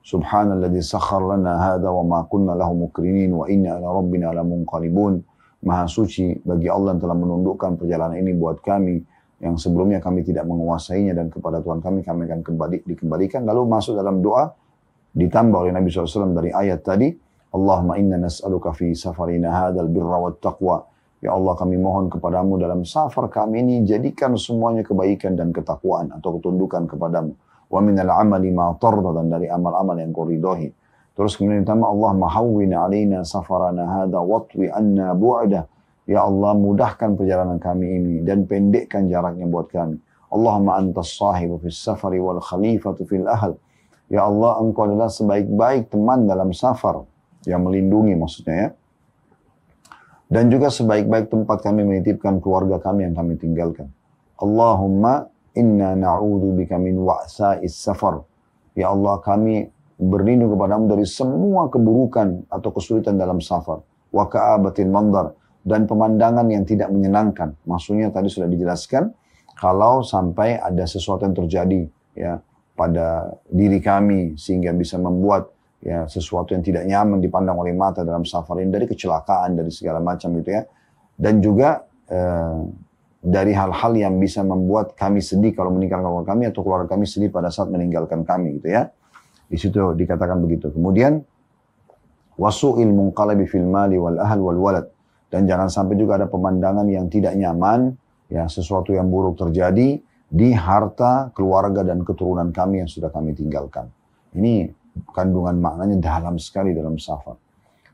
Subhanalladzi sakhkhar lana hadza wa ma kunna lahu muqrinin wa inna ila rabbina lamunqalibun. Maha suci bagi Allah yang telah menundukkan perjalanan ini buat kami yang sebelumnya kami tidak menguasainya, dan kepada Tuhan kami akan dikembalikan. Lalu masuk dalam doa ditambah oleh Nabi SAW dari ayat tadi, Allahumma inna nas'aluka fi safarina hadzal birra wat taqwa. Ya Allah, kami mohon kepadamu dalam safar kami ini, jadikan semuanya kebaikan dan ketakwaan atau ketundukan kepadamu. Wa minal amali ma tarda, dan dari amal-amal yang kau ridhoi. Terus kemudian ditambah, Allahumma hawwin alaina safarana hadha watwi anna bu'dah. Ya Allah, mudahkan perjalanan kami ini dan pendekkan jaraknya buat kami. Allahumma antas sahibu fis safari wal khalifatu fil ahl. Ya Allah, engkau adalah sebaik-baik teman dalam safar, yang melindungi maksudnya ya. Dan juga sebaik-baik tempat kami menitipkan keluarga kami yang kami tinggalkan. Allahumma inna na'udzubika min wa'sa'is safar. Ya Allah, kami berlindung kepadamu dari semua keburukan atau kesulitan dalam safar. Wa ka'abatil mandar, dan pemandangan yang tidak menyenangkan. Maksudnya tadi sudah dijelaskan, kalau sampai ada sesuatu yang terjadi ya pada diri kami sehingga bisa membuat ya sesuatu yang tidak nyaman dipandang oleh mata dalam safar ini, dari kecelakaan, dari segala macam gitu ya. Dan juga dari hal-hal yang bisa membuat kami sedih kalau meninggalkan keluarga kami, atau keluarga kami sedih pada saat meninggalkan kami gitu ya. Di situ dikatakan begitu. Kemudian wasu'il munqalabi fil mali wal ahl wal walad, dan jangan sampai juga ada pemandangan yang tidak nyaman ya, sesuatu yang buruk terjadi di harta, keluarga dan keturunan kami yang sudah kami tinggalkan. Ini kandungan maknanya dalam sekali dalam safar.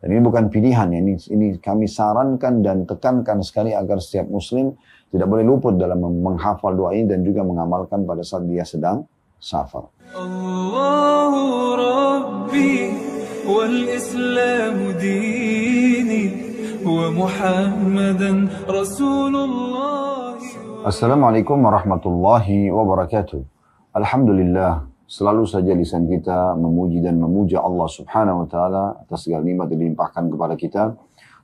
Dan ini bukan pilihan ya, ini kami sarankan dan tekankan sekali agar setiap muslim tidak boleh luput dalam menghafal doa ini dan juga mengamalkan pada saat dia sedang safar. Allahu Rabbi wal Islam dini wa Muhammadan Rasulullah. Assalamualaikum warahmatullahi wabarakatuh. Alhamdulillah, selalu saja lisan kita memuji dan memuja Allah Subhanahu wa taala atas segala nikmat yang dilimpahkan kepada kita,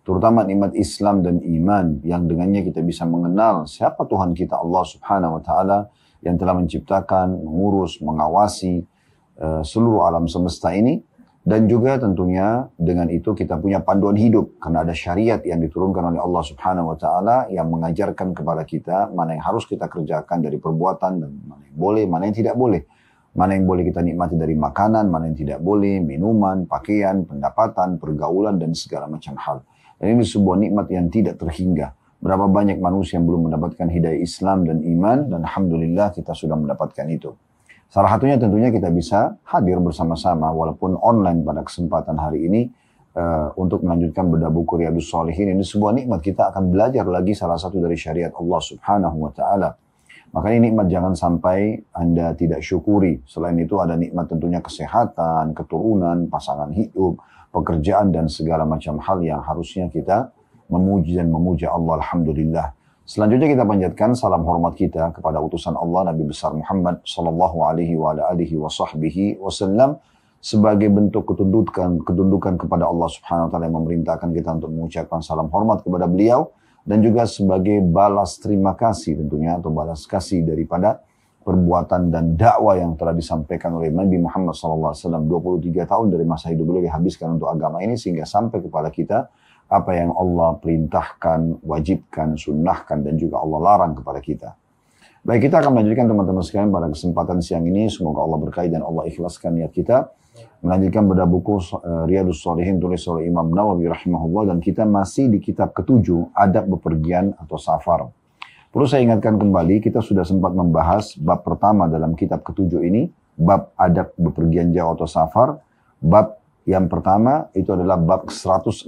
terutama nikmat Islam dan iman yang dengannya kita bisa mengenal siapa Tuhan kita Allah Subhanahu wa taala yang telah menciptakan, mengurus, mengawasi seluruh alam semesta ini. Dan juga tentunya dengan itu kita punya panduan hidup, karena ada syariat yang diturunkan oleh Allah Subhanahu wa taala yang mengajarkan kepada kita mana yang harus kita kerjakan dari perbuatan, dan mana yang boleh, mana yang tidak boleh. Mana yang boleh kita nikmati dari makanan, mana yang tidak boleh, minuman, pakaian, pendapatan, pergaulan, dan segala macam hal. Dan ini sebuah nikmat yang tidak terhingga. Berapa banyak manusia yang belum mendapatkan hidayah Islam dan iman, dan alhamdulillah kita sudah mendapatkan itu. Salah satunya tentunya kita bisa hadir bersama-sama walaupun online pada kesempatan hari ini untuk melanjutkan bedah buku Riyadhus Shalihin. Ini sebuah nikmat, kita akan belajar lagi salah satu dari syariat Allah Subhanahu wa taala. Makanya nikmat jangan sampai Anda tidak syukuri. Selain itu ada nikmat tentunya kesehatan, keturunan, pasangan hidup, pekerjaan, dan segala macam hal yang harusnya kita memuji dan memuja Allah. Alhamdulillah. Selanjutnya kita panjatkan salam hormat kita kepada utusan Allah Nabi besar Muhammad sallallahu alaihi wa alihi wa sahbihi wasallam sebagai bentuk ketundukan kepada Allah Subhanahu wa taala yang memerintahkan kita untuk mengucapkan salam hormat kepada beliau, dan juga sebagai balas terima kasih tentunya, atau balas kasih daripada perbuatan dan dakwah yang telah disampaikan oleh Nabi Muhammad sallallahu alaihi wasallam 23 tahun dari masa hidup beliau dihabiskan untuk agama ini, sehingga sampai kepada kita apa yang Allah perintahkan, wajibkan, sunnahkan, dan juga Allah larang kepada kita. Baik, kita akan melanjutkan teman-teman sekalian pada kesempatan siang ini. Semoga Allah berkahi dan Allah ikhlaskan niat kita. Melanjutkan bedah buku Riyadhus Shalihin tulis oleh Imam Nawawi rahimahullah, dan kita masih di kitab ke-7, adab bepergian atau safar. Perlu saya ingatkan kembali, kita sudah sempat membahas bab pertama dalam kitab ke-7 ini, bab adab bepergian jauh atau safar. Bab yang pertama itu adalah bab 166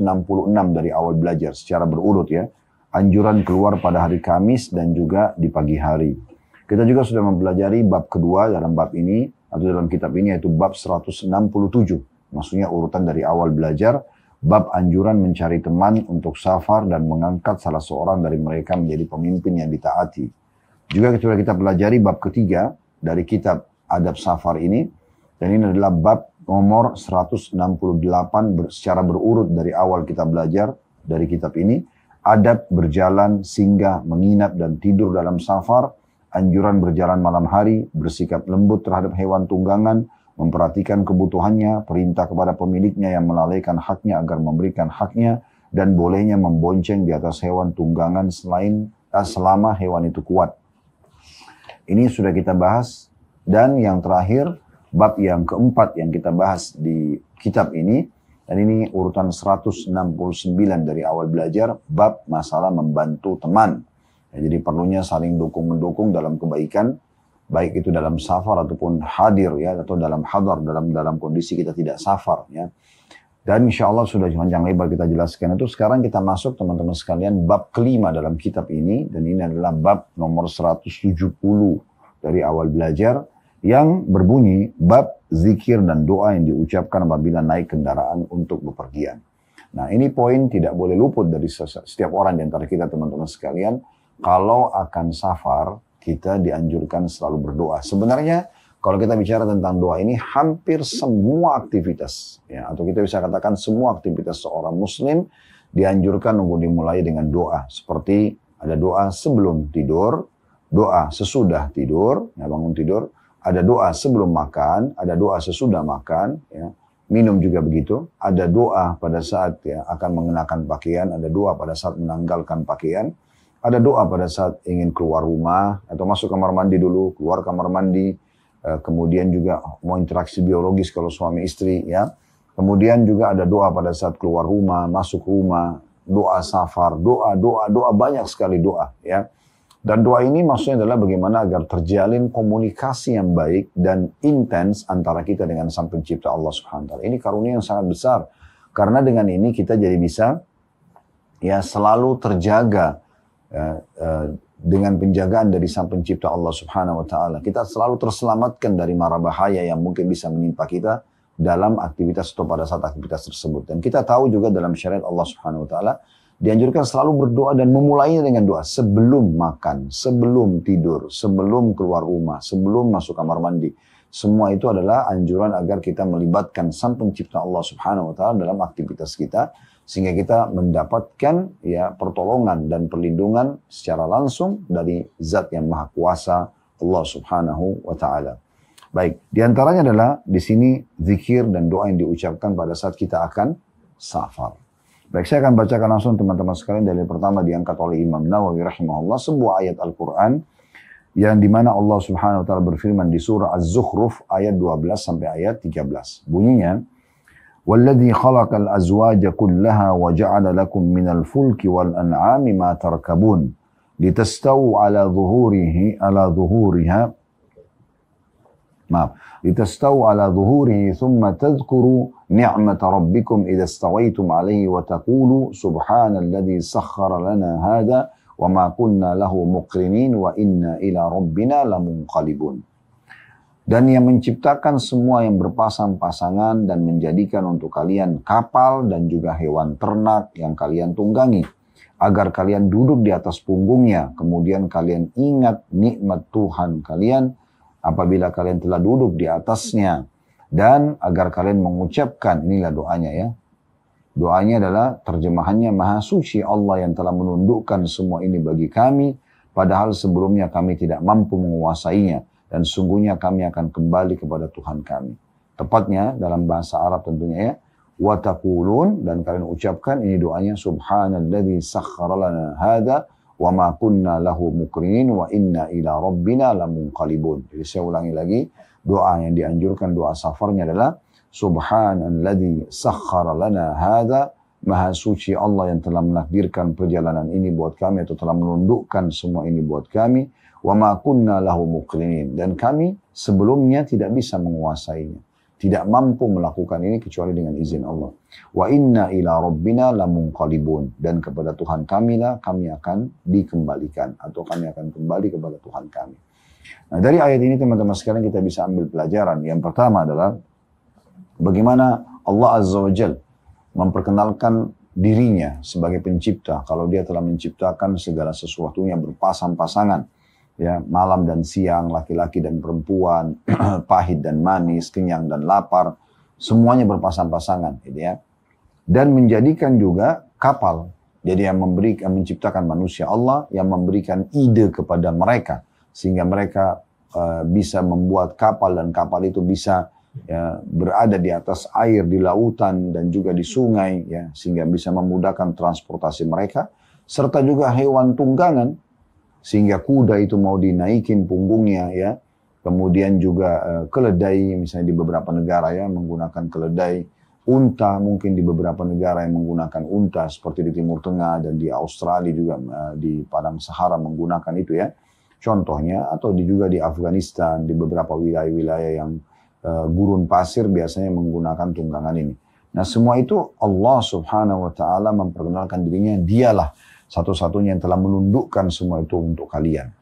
dari awal belajar secara berurut ya. Anjuran keluar pada hari Kamis dan juga di pagi hari. Kita juga sudah mempelajari bab kedua dalam bab ini atau dalam kitab ini, yaitu bab 167. Maksudnya urutan dari awal belajar, bab anjuran mencari teman untuk safar dan mengangkat salah seorang dari mereka menjadi pemimpin yang ditaati. Juga kita pelajari bab ketiga dari kitab adab safar ini, dan ini adalah bab nomor 168 secara berurut dari awal kita belajar dari kitab ini. Adab berjalan, singgah, menginap dan tidur dalam safar, anjuran berjalan malam hari, bersikap lembut terhadap hewan tunggangan, memperhatikan kebutuhannya, perintah kepada pemiliknya yang melalaikan haknya agar memberikan haknya, dan bolehnya membonceng di atas hewan tunggangan selama hewan itu kuat. Ini sudah kita bahas, dan yang terakhir, bab yang keempat yang kita bahas di kitab ini, dan ini urutan 169 dari awal belajar, bab masalah membantu teman. Ya, jadi perlunya saling dukung-mendukung dalam kebaikan, baik itu dalam safar ataupun hadir ya, atau dalam hadar, dalam kondisi kita tidak safar ya. Dan insya Allah sudah panjang lebar kita jelaskan itu. Sekarang kita masuk teman-teman sekalian bab kelima dalam kitab ini, dan ini adalah bab nomor 170 dari awal belajar, yang berbunyi bab zikir dan doa yang diucapkan apabila naik kendaraan untuk bepergian. Nah, ini poin tidak boleh luput dari setiap orang di antara kita teman-teman sekalian. Kalau akan safar, kita dianjurkan selalu berdoa. Sebenarnya kalau kita bicara tentang doa ini, hampir semua aktivitas, ya, atau kita bisa katakan semua aktivitas seorang muslim dianjurkan untuk dimulai dengan doa. Seperti ada doa sebelum tidur, doa sesudah tidur, ya, bangun tidur, ada doa sebelum makan, ada doa sesudah makan, ya, minum juga begitu, ada doa pada saat ya, akan mengenakan pakaian, ada doa pada saat menanggalkan pakaian, ada doa pada saat ingin keluar rumah, atau masuk kamar mandi dulu, keluar kamar mandi, kemudian juga mau interaksi biologis kalau suami istri ya. Kemudian juga ada doa pada saat keluar rumah, masuk rumah, doa safar, doa banyak sekali doa ya. Dan doa ini maksudnya adalah bagaimana agar terjalin komunikasi yang baik dan intens antara kita dengan Sang Pencipta Allah Subhanahu wa taala. Ini karunia yang sangat besar. Karena dengan ini kita jadi bisa ya selalu terjaga dengan penjagaan dari Sang Pencipta Allah Subhanahu wa taala. Kita selalu terselamatkan dari mara bahaya yang mungkin bisa menimpa kita dalam aktivitas atau pada saat aktivitas tersebut. Dan kita tahu juga dalam syariat Allah Subhanahu wa taala dianjurkan selalu berdoa dan memulainya dengan doa sebelum makan, sebelum tidur, sebelum keluar rumah, sebelum masuk kamar mandi. Semua itu adalah anjuran agar kita melibatkan Sang Pencipta Allah Subhanahu wa taala dalam aktivitas kita, sehingga kita mendapatkan ya pertolongan dan perlindungan secara langsung dari Zat yang Maha Kuasa Allah Subhanahu wa taala. Baik, di antaranya adalah di sini zikir dan doa yang diucapkan pada saat kita akan safar. Baik, saya akan bacakan langsung teman-teman sekalian dari pertama diangkat oleh Imam Nawawi rahimahullah, sebuah ayat Al-Qur'an yang dimana Allah Subhanahu wa taala berfirman di surah Az-Zukhruf ayat 12 sampai ayat 13. Bunyinya, وَالَّذِي خَلَقَ الْأَزْوَاجَ كُلَّهَا وَجَعَلَ لَكُم مِّنَ الْفُلْكِ وَالْأَنْعَامِ مَا تَرْكَبُونَ لِتَسْتَوُوا عَلَى ظُهُورِهِ ثُمَّ تَذْكُرُوا نِعْمَةَ رَبِّكُمْ إِذَا اسْتَوَيْتُمْ عَلَيْهِ وَتَقُولُوا سُبْحَانَ الَّذِي سَخَّرَ لَنَا هَذَا وَمَا كُنَّا لَهُ مُقْرِنِينَ وَإِنَّا إِلَى رَبِّنَا لَمُنْقَلِبُونَ. Dan yang menciptakan semua yang berpasang-pasangan dan menjadikan untuk kalian kapal dan juga hewan ternak yang kalian tunggangi, agar kalian duduk di atas punggungnya, kemudian kalian ingat nikmat Tuhan kalian apabila kalian telah duduk di atasnya, dan agar kalian mengucapkan, inilah doanya ya. Doanya adalah terjemahannya, Maha Suci Allah yang telah menundukkan semua ini bagi kami, padahal sebelumnya kami tidak mampu menguasainya. Dan sungguhnya kami akan kembali kepada Tuhan kami. Tepatnya dalam bahasa Arab tentunya ya. Wa taqulun, dan kalian ucapkan, ini doanya, Subhanalladzi sakhkhara lana hadza wa ma kunna lahu muqrinin wa inna ila rabbina lamunqalibun. Jadi saya ulangi lagi, doa yang dianjurkan, doa safarnya adalah Subhanalladzi sakhkhara lana hadza, Maha Suci Allah yang telah menakdirkan perjalanan ini buat kami, atau telah menundukkan semua ini buat kami. Wa ma kunna lahu muqrinin, dan kami sebelumnya tidak bisa menguasainya, tidak mampu melakukan ini kecuali dengan izin Allah. Wa inna ila rabbina lamunqalibun, dan kepada Tuhan kami lah kami akan dikembalikan, atau kami akan kembali kepada Tuhan kami. Nah, dari ayat ini teman-teman sekalian kita bisa ambil pelajaran. Yang pertama adalah bagaimana Allah Azza wa Jalla memperkenalkan dirinya sebagai pencipta, kalau dia telah menciptakan segala sesuatunya berpasang-pasangan. Ya, malam dan siang, laki-laki dan perempuan, pahit dan manis, kenyang dan lapar, semuanya berpasang-pasangan, gitu ya. Dan menjadikan juga kapal. Jadi yang menciptakan manusia Allah, yang memberikan ide kepada mereka, sehingga mereka bisa membuat kapal, dan kapal itu bisa ya, berada di atas air, di lautan, dan juga di sungai, ya, sehingga bisa memudahkan transportasi mereka, serta juga hewan tunggangan, sehingga kuda itu mau dinaikin punggungnya, ya, kemudian juga keledai, misalnya di beberapa negara ya menggunakan keledai, unta mungkin di beberapa negara yang menggunakan unta, seperti di Timur Tengah dan di Australia juga di Padang Sahara menggunakan itu ya, contohnya, atau juga di Afghanistan, di beberapa wilayah-wilayah yang gurun pasir biasanya menggunakan tunggangan ini. Nah semua itu Allah subhanahu wa ta'ala memperkenalkan dirinya, dialah satu-satunya yang telah menundukkan semua itu untuk kalian.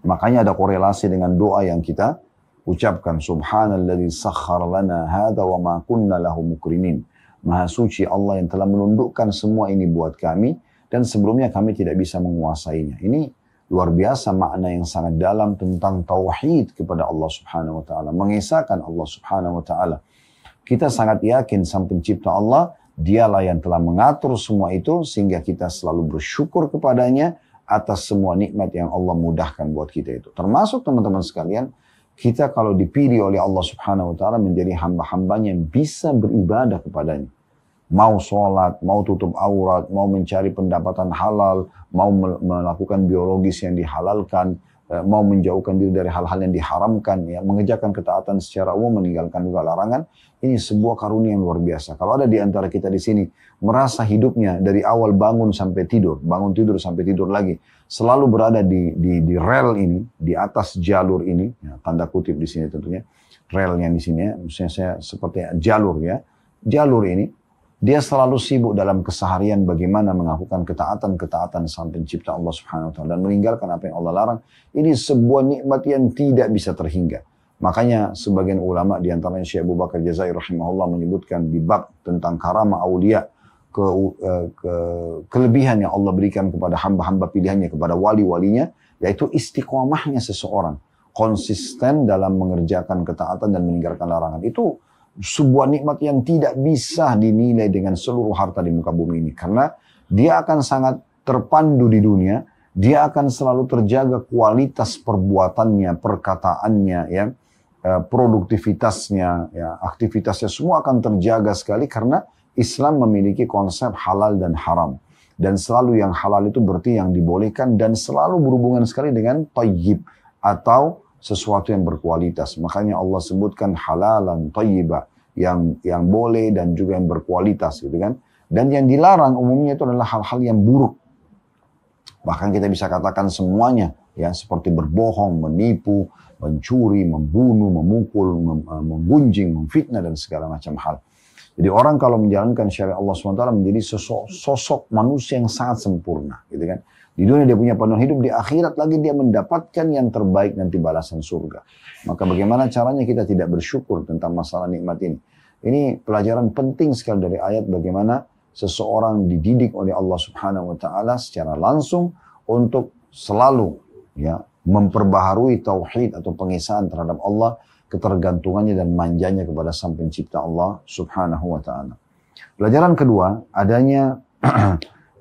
Makanya ada korelasi dengan doa yang kita ucapkan, Subhanalladzi sakhkhara lana hadza wa ma kunna lahu muqrinin. Maha suci Allah yang telah menundukkan semua ini buat kami, dan sebelumnya kami tidak bisa menguasainya. Ini luar biasa makna yang sangat dalam tentang tauhid kepada Allah subhanahu wa ta'ala. Mengesahkan Allah subhanahu wa ta'ala. Kita sangat yakin sang pencipta Allah, dialah yang telah mengatur semua itu, sehingga kita selalu bersyukur kepadanya atas semua nikmat yang Allah mudahkan buat kita itu. Termasuk teman-teman sekalian, kita kalau dipilih oleh Allah subhanahu wa ta'ala menjadi hamba-hambanya yang bisa beribadah kepadanya. Mau sholat, mau tutup aurat, mau mencari pendapatan halal, mau melakukan biologis yang dihalalkan, mau menjauhkan diri dari hal-hal yang diharamkan, ya, mengerjakan ketaatan secara umum, meninggalkan juga larangan. Ini sebuah karunia yang luar biasa. Kalau ada di antara kita di sini merasa hidupnya dari awal bangun sampai tidur, bangun tidur sampai tidur lagi, selalu berada di rel ini, di atas jalur ini, ya, tanda kutip di sini tentunya, relnya di sini, ya, maksudnya saya seperti jalur ya, jalur ini, dia selalu sibuk dalam keseharian bagaimana melakukan ketaatan-ketaatan sang pencipta Allah subhanahu wa ta'ala dan meninggalkan apa yang Allah larang. Ini sebuah nikmat yang tidak bisa terhingga. Makanya sebagian ulama diantaranya Syekh Abu Bakar Jazair rahimahullah menyebutkan di bab tentang karamah aulia, kelebihan yang Allah berikan kepada hamba-hamba pilihannya, kepada wali-walinya, yaitu istiqomahnya seseorang. Konsisten dalam mengerjakan ketaatan dan meninggalkan larangan. Itu sebuah nikmat yang tidak bisa dinilai dengan seluruh harta di muka bumi ini. Karena dia akan sangat terpandu di dunia, dia akan selalu terjaga kualitas perbuatannya, perkataannya, ya, produktivitasnya, ya, aktivitasnya semua akan terjaga sekali karena Islam memiliki konsep halal dan haram. Dan selalu yang halal itu berarti yang dibolehkan dan selalu berhubungan sekali dengan thayyib atau sesuatu yang berkualitas. Makanya Allah sebutkan halalan thayyiba, yang boleh dan juga yang berkualitas gitu kan. Dan yang dilarang umumnya itu adalah hal-hal yang buruk. Bahkan kita bisa katakan semuanya ya, seperti berbohong, menipu, mencuri, membunuh, memukul, menggunjing, memfitnah dan segala macam hal. Jadi orang kalau menjalankan syariat Allah SWT menjadi sosok manusia yang sangat sempurna gitu kan. Di dunia dia punya penuh hidup, di akhirat lagi dia mendapatkan yang terbaik nanti balasan surga. Maka bagaimana caranya kita tidak bersyukur tentang masalah nikmat ini? Ini pelajaran penting sekali dari ayat bagaimana seseorang dididik oleh Allah Subhanahu wa taala secara langsung untuk selalu ya memperbaharui tauhid atau pengesahan terhadap Allah, ketergantungannya dan manjanya kepada Sang Pencipta Allah Subhanahu wa taala. Pelajaran kedua, adanya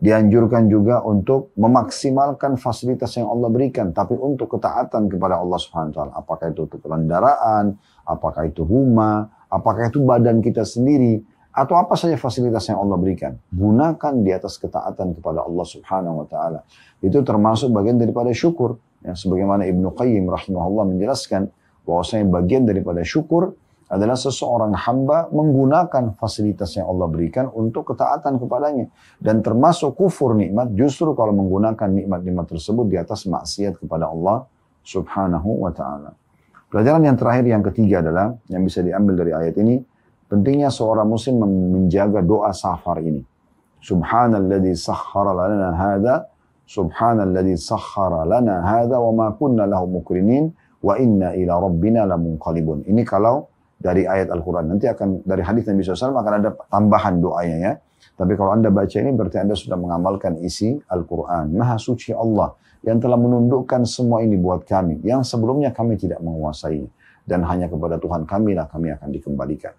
dianjurkan juga untuk memaksimalkan fasilitas yang Allah berikan, tapi untuk ketaatan kepada Allah Subhanahu wa taala. Apakah itu kendaraan, apakah itu rumah, apakah itu badan kita sendiri, atau apa saja fasilitas yang Allah berikan. Gunakan di atas ketaatan kepada Allah Subhanahu wa taala. Itu termasuk bagian daripada syukur. Ya, sebagaimana Ibnu Qayyim rahimahullah menjelaskan bahwasanya bagian daripada syukur adalah seseorang hamba menggunakan fasilitas yang Allah berikan untuk ketaatan kepadanya. Dan termasuk kufur nikmat justru kalau menggunakan nikmat-nikmat tersebut di atas maksiat kepada Allah Subhanahu wa ta'ala. Pelajaran yang terakhir, yang ketiga adalah, yang bisa diambil dari ayat ini, pentingnya seorang muslim menjaga doa safar ini. Subhanalladzi sakhkhara lana hadza, subhanalladzi sakhkhara lana hadza wa ma kunna lahu muqrinin wa inna ila rabbina lamunqalibun. Ini kalau dari ayat Al-Quran. Nanti akan dari hadis Nabi SAW akan ada tambahan doanya ya. Tapi kalau Anda baca ini berarti Anda sudah mengamalkan isi Al-Quran. Maha suci Allah yang telah menundukkan semua ini buat kami, yang sebelumnya kami tidak menguasai. Dan hanya kepada Tuhan kami lah kami akan dikembalikan.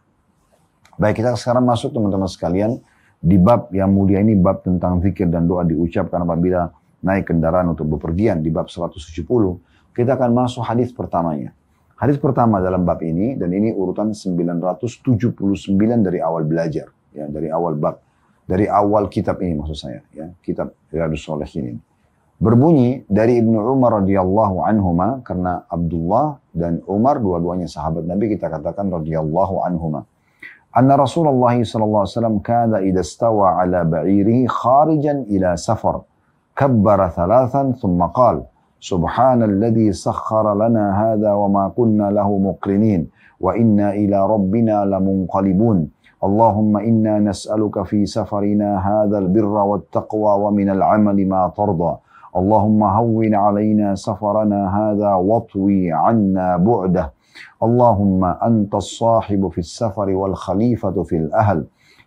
Baik, kita sekarang masuk teman-teman sekalian di bab yang mulia ini, bab tentang zikir dan doa diucapkan apabila naik kendaraan untuk bepergian, di bab 170. Kita akan masuk hadis pertamanya. Hadis pertama dalam bab ini, dan ini urutan 979 dari awal belajar, ya, dari awal bab, dari awal kitab ini maksud saya, ya, kitab Riyadhus Shalihin ini. Berbunyi dari Ibnu Umar radhiyallahu anhuma, karena Abdullah dan Umar dua-duanya sahabat Nabi, kita katakan radhiyallahu anhuma. Anna Rasulullah sallallahu alaihi wasallam kana idza stawa ala ba'irihi kharijan ila safar kabbara thalathan thumma qala subhanalladzi sakhkhara lana hadha wa ma kunna lahu muqrinin wa inna ila rabbina lamunqalibun. Allahumma inna nas'aluka fi safarina hadha albirra wattaqwa wa min al'amali ma tarda. Allahumma hawwin 'alaina safarana hadha watwi 'anna bu'dah. Allahumma antas sahibu fis safari wal khalifatu fil ahl.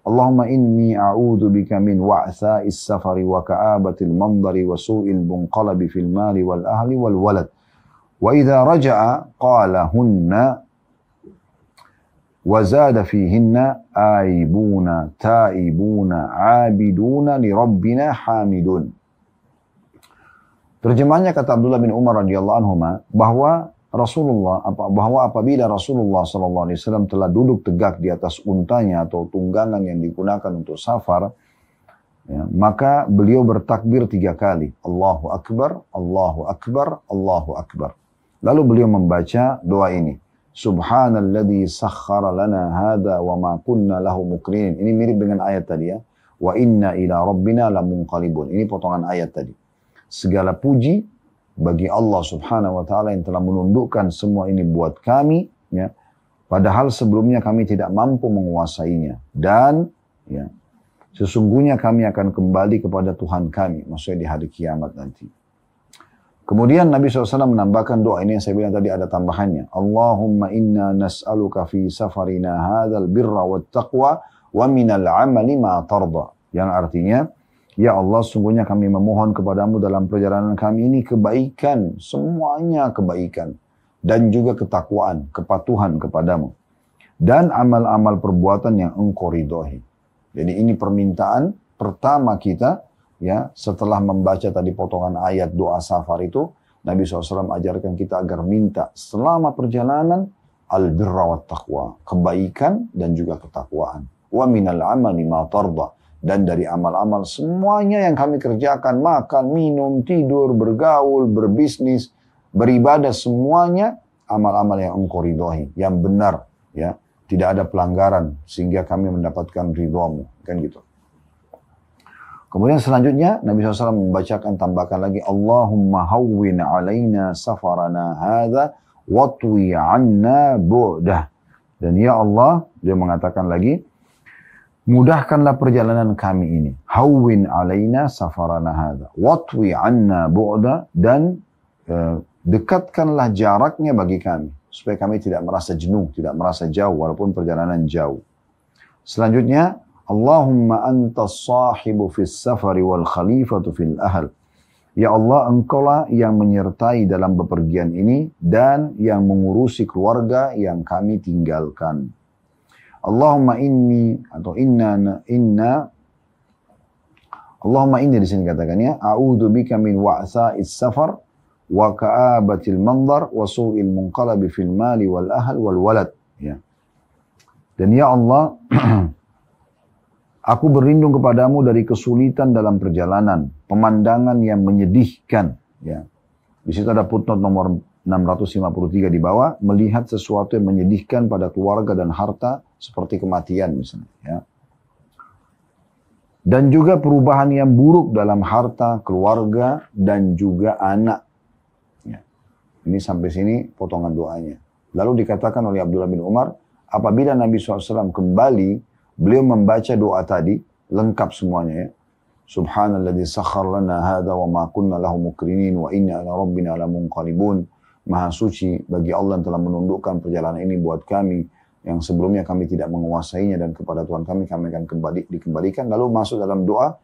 Allahumma inni a'udhu bika min wa'tha'is safari wa ka'abatil mandari wa su'il bunqalabi fil mali wal ahli wal walad. Wa idha raja'a qala hunna wa zada fihinna aibuna ta'ibuna 'abiduna li rabbina hamidun. Terjemahnya kata Abdullah bin Umar radhiyallahu anhu bahwa apabila Rasulullah SAW telah duduk tegak di atas untanya atau tunggangan yang digunakan untuk safar, ya, maka beliau bertakbir 3 kali. Allahu Akbar, Allahu Akbar, Allahu Akbar. Lalu beliau membaca doa ini. Subhanalladzi sakhkhara lana hadha wa ma kunna lahu muqrinin. Ini mirip dengan ayat tadi, ya. Wa inna ila rabbina lamunqalibun. Ini potongan ayat tadi. Segala puji bagi Allah subhanahu wa ta'ala yang telah menundukkan semua ini buat kami, ya, padahal sebelumnya kami tidak mampu menguasainya. Dan ya, sesungguhnya kami akan kembali kepada Tuhan kami, maksudnya di hari kiamat nanti. Kemudian Nabi SAW menambahkan doa ini yang saya bilang tadi ada tambahannya. Allahumma inna nas'aluka fi safarina hadzal birra wat taqwa wa minal amali ma tarda. Yang artinya, ya Allah, sungguhnya kami memohon kepadamu dalam perjalanan kami ini kebaikan, semuanya kebaikan. Dan juga ketakwaan, kepatuhan kepadamu. Dan amal-amal perbuatan yang engkau ridhoi. Jadi ini permintaan pertama kita, ya, setelah membaca tadi potongan ayat doa safar itu, Nabi SAW ajarkan kita agar minta selama perjalanan, al-birra wa taqwa, kebaikan dan juga ketakwaan. Wa minal amali ma tarda. Dan dari amal-amal semuanya yang kami kerjakan, makan, minum, tidur, bergaul, berbisnis, beribadah, semuanya amal-amal yang engkau ridhoi, yang benar, ya, tidak ada pelanggaran sehingga kami mendapatkan ridhamu, kan gitu. Kemudian selanjutnya Nabi SAW membacakan, tambahkan lagi, Allahumma hawwin alaina safarana hadha watwi anna bu'dah. Dan ya Allah, dia mengatakan lagi, mudahkanlah perjalanan kami ini. Hawwin alaina safarana hadha. Watwi anna bu'da. Dan dekatkanlah jaraknya bagi kami. Supaya kami tidak merasa jenuh, tidak merasa jauh, walaupun perjalanan jauh. Selanjutnya, Allahumma antas sahibu fis safari wal khalifatu fil ahl. Ya Allah, engkaulah yang menyertai dalam bepergian ini, dan yang mengurusi keluarga yang kami tinggalkan. Allahumma inni atau inna Allahumma inni di sini katakannya, a'udzu bika min wa'sa'is safar wa ka'abatil mandar wa su'il munqalabi fil mali wal ahl wal walad, ya. Dan ya Allah, aku berlindung kepadamu dari kesulitan dalam perjalanan, pemandangan yang menyedihkan, ya. Di situ ada footnote nomor 653 di bawah, melihat sesuatu yang menyedihkan pada keluarga dan harta seperti kematian misalnya, ya. Dan juga perubahan yang buruk dalam harta, keluarga, dan juga anak, ya. Ini sampai sini potongan doanya. Lalu dikatakan oleh Abdullah bin Umar, apabila Nabi SAW kembali, beliau membaca doa tadi, lengkap semuanya, ya. Subhanalladzi sakhkhara lana hadza wa ma kunna lahu muqrinin wa inna ila rabbina lamunqalibun. Maha suci bagi Allah yang telah menundukkan perjalanan ini buat kami, yang sebelumnya kami tidak menguasainya, dan kepada Tuhan kami akan dikembalikan. Lalu masuk dalam doa,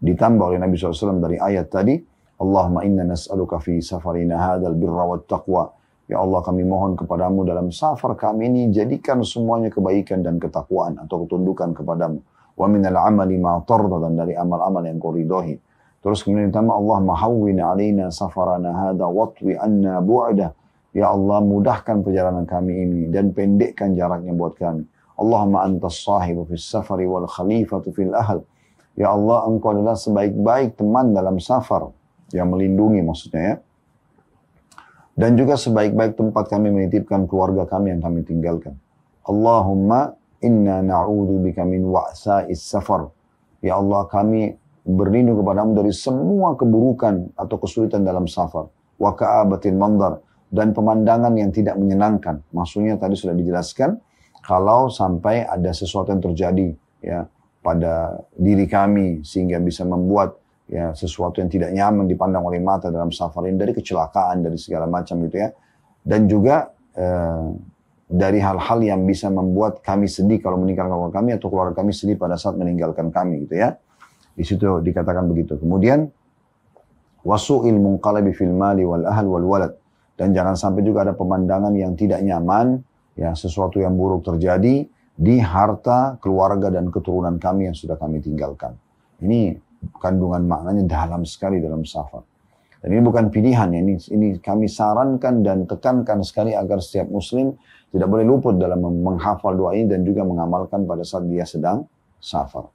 ditambah oleh Nabi SAW dari ayat tadi, Allahumma inna nas'aluka fi safarina hadzal birra wat taqwa. Ya Allah, kami mohon kepadamu dalam safar kami ini, jadikan semuanya kebaikan dan ketakwaan atau ketundukan kepadamu. Wa minal amali ma tarda, dan dari amal-amal yang kau ridhoi. Terus kemudian ditambah, Allahumma hawwin alaina safarana hadha watwi anna bu'dah. Ya Allah, mudahkan perjalanan kami ini dan pendekkan jaraknya buat kami. Allahumma antas sahibu fis safari wal khalifatu fil ahl. Ya Allah, Engkau adalah sebaik-baik teman dalam safar, yang melindungi maksudnya ya. Dan juga sebaik-baik tempat kami menitipkan keluarga kami yang kami tinggalkan. Allahumma inna na'udzubika min wa'sa'is safar. Ya Allah, kami berlindung kepadamu dari semua keburukan atau kesulitan dalam safar. Wa ka'abatil mandar. Dan pemandangan yang tidak menyenangkan. Maksudnya tadi sudah dijelaskan, kalau sampai ada sesuatu yang terjadi ya pada diri kami sehingga bisa membuat ya sesuatu yang tidak nyaman dipandang oleh mata dalam safar ini, dari kecelakaan, dari segala macam gitu ya. Dan juga dari hal-hal yang bisa membuat kami sedih kalau meninggalkan keluarga kami, atau keluarga kami sedih pada saat meninggalkan kami gitu ya. Di situ dikatakan begitu. Kemudian wasu'il munqalabi fil mali wal ahl wal walad. Dan jangan sampai juga ada pemandangan yang tidak nyaman, ya sesuatu yang buruk terjadi di harta, keluarga dan keturunan kami yang sudah kami tinggalkan. Ini kandungan maknanya dalam sekali dalam safar. Dan ini bukan pilihan, ya. Ini kami sarankan dan tekankan sekali agar setiap muslim tidak boleh luput dalam menghafal doa ini dan juga mengamalkan pada saat dia sedang safar.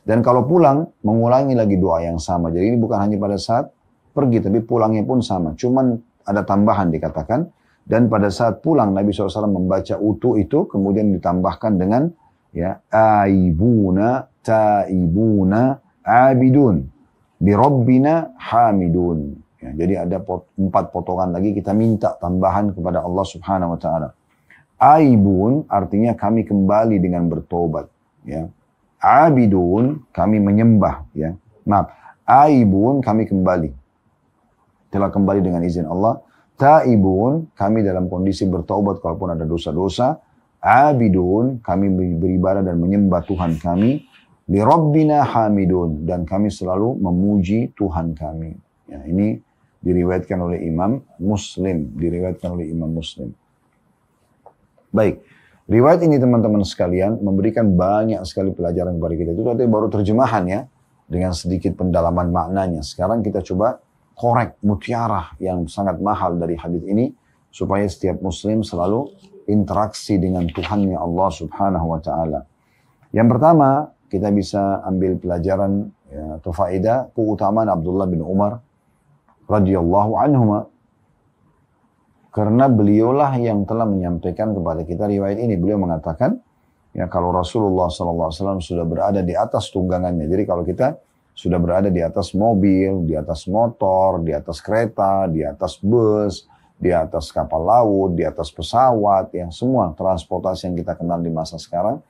Dan kalau pulang, mengulangi lagi doa yang sama. Jadi ini bukan hanya pada saat pergi, tapi pulangnya pun sama. Cuman ada tambahan dikatakan, dan pada saat pulang Nabi SAW membaca utuh itu, kemudian ditambahkan dengan ya aibuna, taibuna, abidun, birabbina hamidun. Ya, jadi ada 4 potongan lagi kita minta tambahan kepada Allah Subhanahu Wa Taala. Aibun artinya kami kembali dengan bertobat. Ya. Abidun kami menyembah. Ya. Maaf, aibun kami kembali. Telah kembali dengan izin Allah. Taibun, kami dalam kondisi bertaubat kalaupun ada dosa-dosa. Abidun, kami beribadah dan menyembah Tuhan kami. Li Rabbina hamidun, dan kami selalu memuji Tuhan kami. Ya, ini diriwayatkan oleh Imam Muslim. Baik, riwayat ini teman-teman sekalian memberikan banyak sekali pelajaran kepada kita. Itu tadi baru terjemahan ya, dengan sedikit pendalaman maknanya. Sekarang kita coba korek mutiara yang sangat mahal dari hadis ini supaya setiap muslim selalu interaksi dengan Tuhannya Allah Subhanahu Wa Taala. Yang pertama, kita bisa ambil pelajaran ya, atau faedah keutamaan Abdullah bin Umar radhiyallahu anhuma, karena beliaulah yang telah menyampaikan kepada kita riwayat ini. Beliau mengatakan ya, kalau Rasulullah SAW sudah berada di atas tunggangannya. Jadi kalau kita sudah berada di atas mobil, di atas motor, di atas kereta, di atas bus, di atas kapal laut, di atas pesawat, yang semua transportasi yang kita kenal di masa sekarang,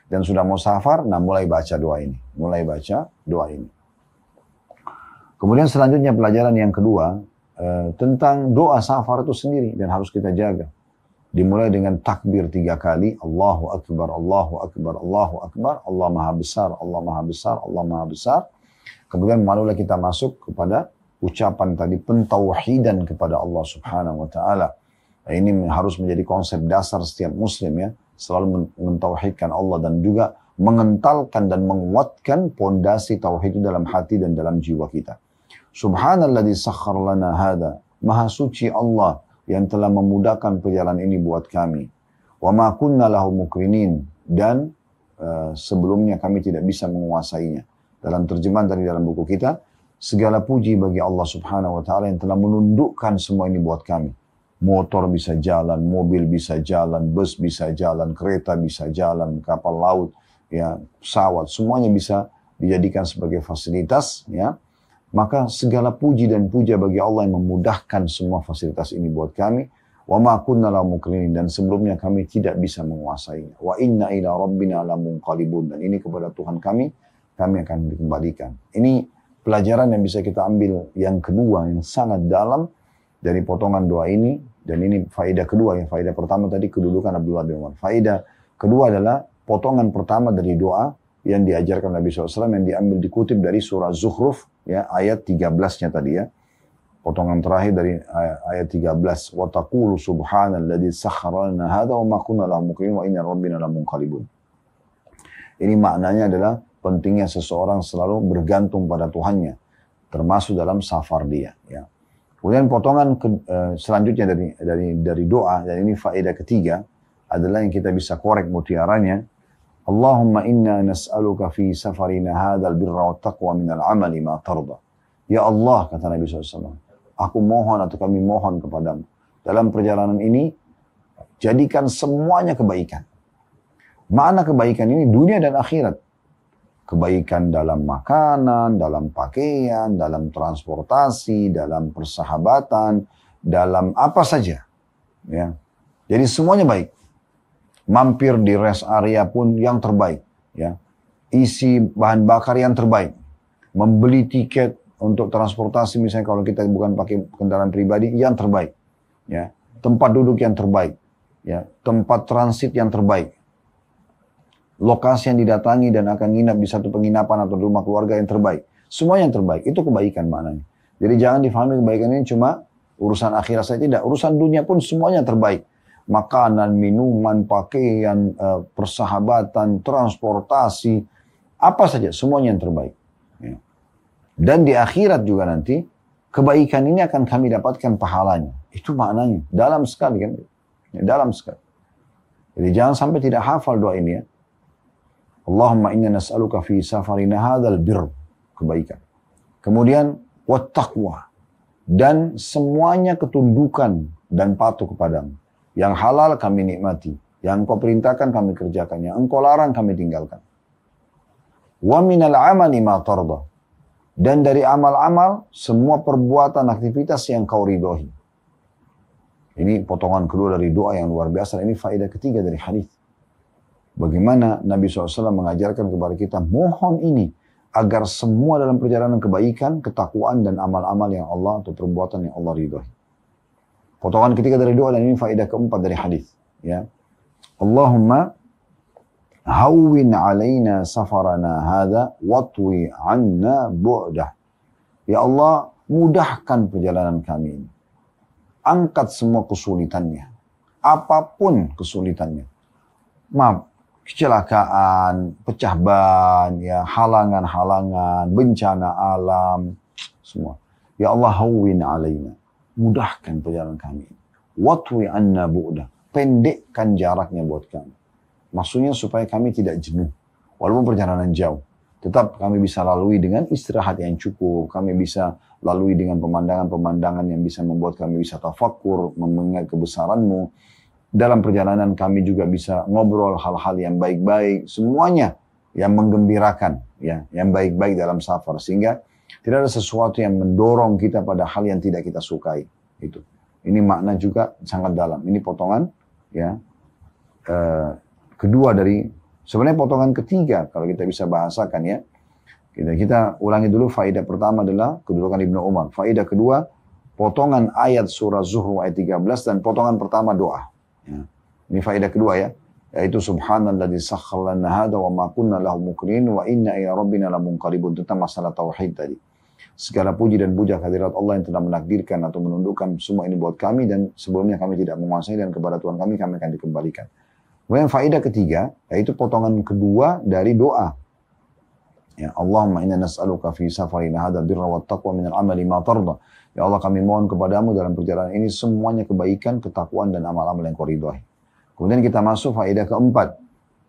dan sudah mau safar, nah mulai baca doa ini. Kemudian selanjutnya pelajaran yang kedua, tentang doa safar itu sendiri, dan harus kita jaga. Dimulai dengan takbir 3 kali, Allahu Akbar, Allahu Akbar, Allahu Akbar, Allah Maha Besar, Allah Maha Besar, Allah Maha Besar. Kemudian malulah kita masuk kepada ucapan tadi pentauhidan kepada Allah Subhanahu Wa Taala. Nah, ini harus menjadi konsep dasar setiap muslim ya, selalu mentauhidkan Allah dan juga mengentalkan dan menguatkan pondasi tauhid itu dalam hati dan dalam jiwa kita. Subhanalladzi sakhkhar lana hada, Maha suci Allah yang telah memudahkan perjalanan ini buat kami. Wa ma kunna lahu mukrinin, dan sebelumnya kami tidak bisa menguasainya. Dalam terjemahan tadi dalam buku kita, segala puji bagi Allah Subhanahu Wa Taala yang telah menundukkan semua ini buat kami. Motor bisa jalan, mobil bisa jalan, bus bisa jalan, kereta bisa jalan, kapal laut, ya, pesawat, semuanya bisa dijadikan sebagai fasilitas, ya. Maka segala puji dan puja bagi Allah yang memudahkan semua fasilitas ini buat kami. Wa ma kunna lahu mukrinin, dan sebelumnya kami tidak bisa menguasainya. Wa inna ila rabbina lamunqalibun, dan ini kepada Tuhan kami akan dikembalikan. Ini pelajaran yang bisa kita ambil yang kedua yang sangat dalam dari potongan doa ini, dan ini faedah kedua. Yang faedah pertama tadi kedudukan Abdullah bin Umar. Faedah kedua adalah potongan pertama dari doa yang diajarkan Nabi SAW, yang diambil dikutip dari surah Zukhruf ya, ayat 13-nya tadi ya. Potongan terakhir dari ayat 13, wa taqulu subhanalladzi sakhkhara lana hadza wa ma kunna lahu muqrinin wa inna rabbina lamunqalibun. Ini maknanya adalah pentingnya seseorang selalu bergantung pada Tuhannya, termasuk dalam safar dia. Ya. Kemudian potongan selanjutnya dari doa, dan ini faedah ketiga, adalah yang kita bisa korek mutiaranya. Allahumma inna nas'aluka fi safarina hadzal birra wat taqwa minal amali ma tarda. Ya Allah, kata Nabi SAW, aku mohon atau kami mohon kepadamu, dalam perjalanan ini, jadikan semuanya kebaikan. Makna kebaikan ini dunia dan akhirat. Kebaikan dalam makanan, dalam pakaian, dalam transportasi, dalam persahabatan, dalam apa saja. Ya. Jadi semuanya baik. Mampir di rest area pun yang terbaik. Ya. Isi bahan bakar yang terbaik. Membeli tiket untuk transportasi, misalnya kalau kita bukan pakai kendaraan pribadi, yang terbaik. Ya. Tempat duduk yang terbaik. Ya. Tempat transit yang terbaik. Lokasi yang didatangi dan akan nginap di satu penginapan atau rumah keluarga yang terbaik. Semua yang terbaik. Itu kebaikan maknanya. Jadi jangan difahami kebaikan ini cuma urusan akhirat saja, tidak. Urusan dunia pun semuanya terbaik. Makanan, minuman, pakaian, persahabatan, transportasi, apa saja, semuanya yang terbaik. Ya. Dan di akhirat juga nanti, kebaikan ini akan kami dapatkan pahalanya. Itu maknanya. Dalam sekali kan. Ya, dalam sekali. Jadi jangan sampai tidak hafal doa ini ya. Allahumma inna nas'aluka fi safarina hadzal birr, kebaikan. Kemudian wat taqwa, dan semuanya ketundukan dan patuh kepadamu. Yang halal kami nikmati, yang Engkau perintahkan kami kerjakan, yang Engkau larang kami tinggalkan. Wa minal amali ma tarda, dan dari amal-amal semua perbuatan aktivitas yang Kau ridhoi. Ini potongan kedua dari doa yang luar biasa. Ini faedah ketiga dari hadis. Bagaimana Nabi SAW mengajarkan kepada kita, mohon ini, agar semua dalam perjalanan kebaikan, ketakwaan, dan amal-amal yang Allah, atau perbuatan yang Allah ridhoi. Potongan ketiga dari doa, dan ini faedah keempat dari hadis. Ya. Allahumma hawwin alaina safarana hadha, watwi anna bu'dah. Ya Allah, mudahkan perjalanan kami ini. Angkat semua kesulitannya. Apapun kesulitannya. Maaf. Kecelakaan, pecah ban, ya, halangan-halangan, bencana alam, semua. Ya Allah, hawwin alaina, mudahkan perjalanan kami. Watwi anna bu'dah, pendekkan jaraknya buat kami. Maksudnya supaya kami tidak jenuh, walaupun perjalanan jauh. Tetap kami bisa lalui dengan istirahat yang cukup, kami bisa lalui dengan pemandangan-pemandangan yang bisa membuat kami bisa tafakkur, mengingat kebesaran-Mu. Dalam perjalanan kami juga bisa ngobrol hal-hal yang baik-baik, semuanya yang menggembirakan, ya, yang baik-baik dalam safar, sehingga tidak ada sesuatu yang mendorong kita pada hal yang tidak kita sukai. Itu. Ini makna juga sangat dalam. Ini potongan, ya, kedua dari, sebenarnya potongan ketiga kalau kita bisa bahasakan ya. Kita ulangi dulu. Faedah pertama adalah kedudukan Ibnu Umar. Faedah kedua, potongan ayat surah Zuhru ayat 13, dan potongan pertama doa. Ya. Ini faedah kedua ya, yaitu subhanalladzi sakhkhara lana hadza wa ma kunna lahu muqrinin wa inna ila rabbina lamunqalibun, tentang masalah tauhid tadi. Segala puji dan puja hadirat Allah yang telah menakdirkan atau menundukkan semua ini buat kami, dan sebelumnya kami tidak menguasai, dan kepada Tuhan kami akan dikembalikan. Kemudian faedah ketiga, yaitu potongan kedua dari doa. Ya, Allahumma inna nas'aluka fi safarina hadzal birra wat taqwa minal amali ma tarda. Ya Allah, kami mohon kepadamu dalam perjalanan ini semuanya kebaikan, ketakwaan, dan amal-amal yang Kau ridhoi. Kemudian kita masuk faedah keempat.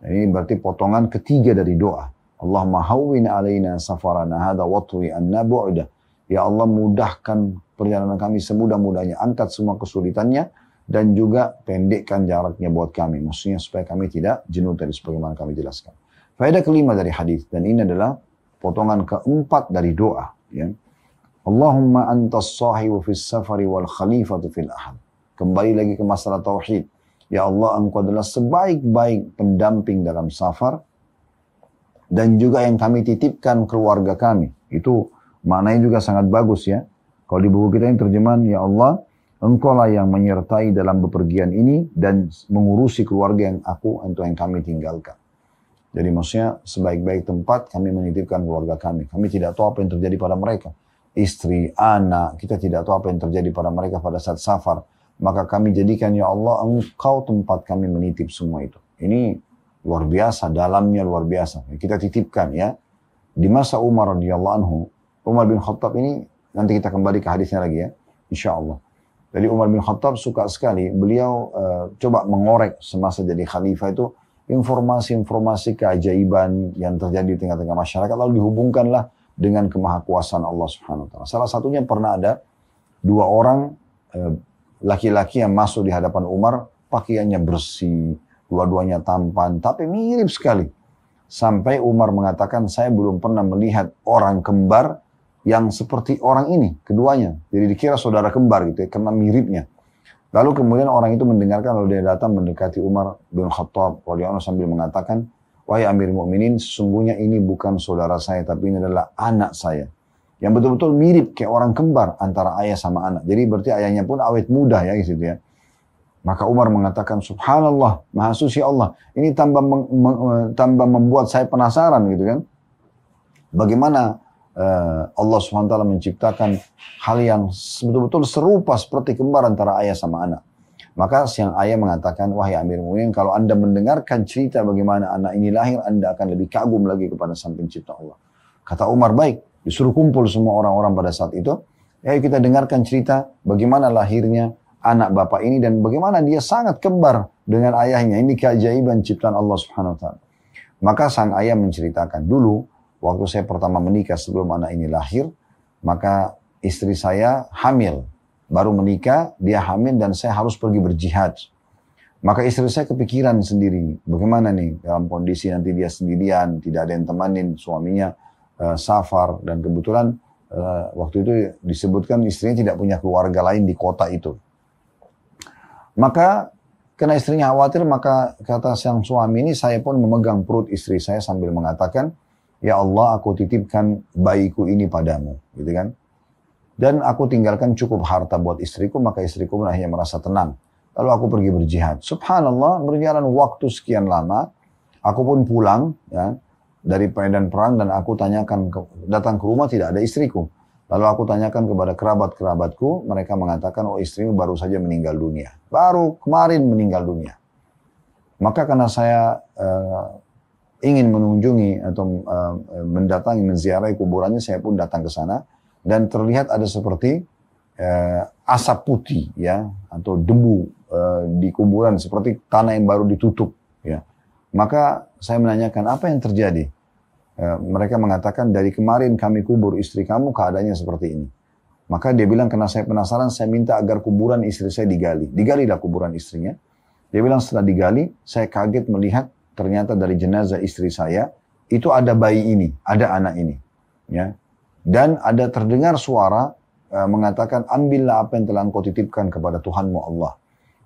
Ini berarti potongan ketiga dari doa. Allahumma hawwin alaina safarana hadza watwi anna bu'dah. Ya Allah, mudahkan perjalanan kami semudah-mudahnya, angkat semua kesulitannya, dan juga pendekkan jaraknya buat kami. Maksudnya supaya kami tidak jenuh tadi sebagaimana kami jelaskan. Faedah kelima dari hadis, dan ini adalah potongan keempat dari doa. Ya. Allahumma antas sahibu fis safari wal khalifatu fil ahad. Kembali lagi ke masalah tauhid. Ya Allah, Engkau adalah sebaik-baik pendamping dalam safar, dan juga yang kami titipkan keluarga kami. Itu maknanya juga sangat bagus ya. Kalau di buku kita yang terjemahan, ya Allah, Engkau lah yang menyertai dalam bepergian ini dan mengurusi keluarga yang kami tinggalkan. Jadi maksudnya sebaik-baik tempat kami menitipkan keluarga kami. Kami tidak tahu apa yang terjadi pada mereka. Istri, anak, kita tidak tahu apa yang terjadi pada mereka pada saat safar. Maka kami jadikan, ya Allah, Engkau tempat kami menitip semua itu. Ini luar biasa, dalamnya luar biasa. Kita titipkan ya. Di masa Umar radhiyallahu anhu, Umar bin Khattab ini, nanti kita kembali ke hadisnya lagi ya. insya Allah. Jadi Umar bin Khattab suka sekali, beliau coba mengorek semasa jadi khalifah itu informasi-informasi keajaiban yang terjadi di tengah-tengah masyarakat, lalu dihubungkanlah dengan kemahakuasaan Allah Subhanahu wa taala. Salah satunya pernah ada dua orang laki-laki yang masuk di hadapan Umar, pakaiannya bersih, dua-duanya tampan, tapi mirip sekali. Sampai Umar mengatakan, saya belum pernah melihat orang kembar yang seperti orang ini, keduanya. Jadi dikira saudara kembar gitu ya, karena miripnya. Lalu kemudian orang itu mendengarkan, lalu dia datang mendekati Umar bin Khattab radhiyallahu anhu sambil mengatakan, wahai Amir Mukminin, sesungguhnya ini bukan saudara saya, tapi ini adalah anak saya. Yang betul-betul mirip kayak orang kembar antara ayah sama anak. Jadi berarti ayahnya pun awet muda ya gitu ya. Maka Umar mengatakan, subhanallah, maha suci Allah. Ini tambah membuat saya penasaran gitu kan. Bagaimana Allah SWT menciptakan hal yang betul-betul serupa seperti kembar antara ayah sama anak. Maka sang ayah mengatakan, wahai Amir Mu'minin, kalau anda mendengarkan cerita bagaimana anak ini lahir, anda akan lebih kagum lagi kepada sang pencipta Allah. Kata Umar, baik, disuruh kumpul semua orang-orang pada saat itu. Ayo kita dengarkan cerita bagaimana lahirnya anak bapak ini dan bagaimana dia sangat kembar dengan ayahnya. Ini keajaiban ciptaan Allah Subhanahu wa taala. Maka sang ayah menceritakan, dulu waktu saya pertama menikah sebelum anak ini lahir, maka istri saya hamil. Baru menikah, dia hamil dan saya harus pergi berjihad. Maka istri saya kepikiran sendiri, bagaimana nih dalam kondisi nanti dia sendirian, tidak ada yang temanin, suaminya safar. Dan kebetulan waktu itu disebutkan istrinya tidak punya keluarga lain di kota itu. Maka karena istrinya khawatir, maka kata sang suami ini, saya pun memegang perut istri saya sambil mengatakan, ya Allah, aku titipkan bayiku ini padamu, gitu kan. Dan aku tinggalkan cukup harta buat istriku, maka istriku pun akhirnya merasa tenang. Lalu aku pergi berjihad. Subhanallah, berjalan waktu sekian lama, aku pun pulang ya dari medan perang dan aku tanyakan, datang ke rumah tidak ada istriku. Lalu aku tanyakan kepada kerabat-kerabatku, mereka mengatakan, oh istrimu baru saja meninggal dunia. Baru kemarin meninggal dunia. Maka karena saya ingin mengunjungi atau mendatangi, menziarahi kuburannya, saya pun datang ke sana. Dan terlihat ada seperti asap putih ya, atau debu di kuburan, seperti tanah yang baru ditutup. Ya. Maka saya menanyakan, apa yang terjadi? Mereka mengatakan, dari kemarin kami kubur istri kamu, keadaannya seperti ini. Maka dia bilang, karena saya penasaran, saya minta agar kuburan istri saya digali. Digalilah kuburan istrinya. Dia bilang, setelah digali, saya kaget melihat ternyata dari jenazah istri saya, itu ada bayi ini, ada anak ini. Ya. Dan ada terdengar suara mengatakan, ambillah apa yang telah engkau titipkan kepada Tuhanmu Allah.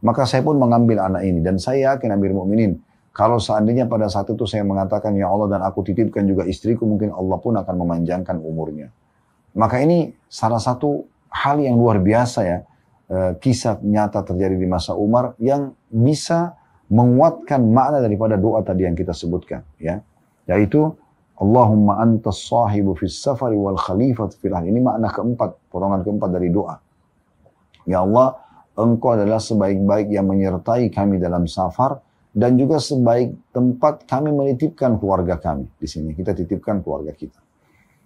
Maka saya pun mengambil anak ini. Dan saya yakin Amir Mukminin, kalau seandainya pada saat itu saya mengatakan, ya Allah dan aku titipkan juga istriku, mungkin Allah pun akan memanjangkan umurnya. Maka ini salah satu hal yang luar biasa ya, kisah nyata terjadi di masa Umar yang bisa menguatkan makna daripada doa tadi yang kita sebutkan. Ya, yaitu, Allahumma antas sahibu fis safari wal khalifat fil ahli. Ini makna keempat, potongan keempat dari doa. Ya Allah, engkau adalah sebaik-baik yang menyertai kami dalam safar, dan juga sebaik tempat kami menitipkan keluarga kami. Di sini kita titipkan keluarga kita.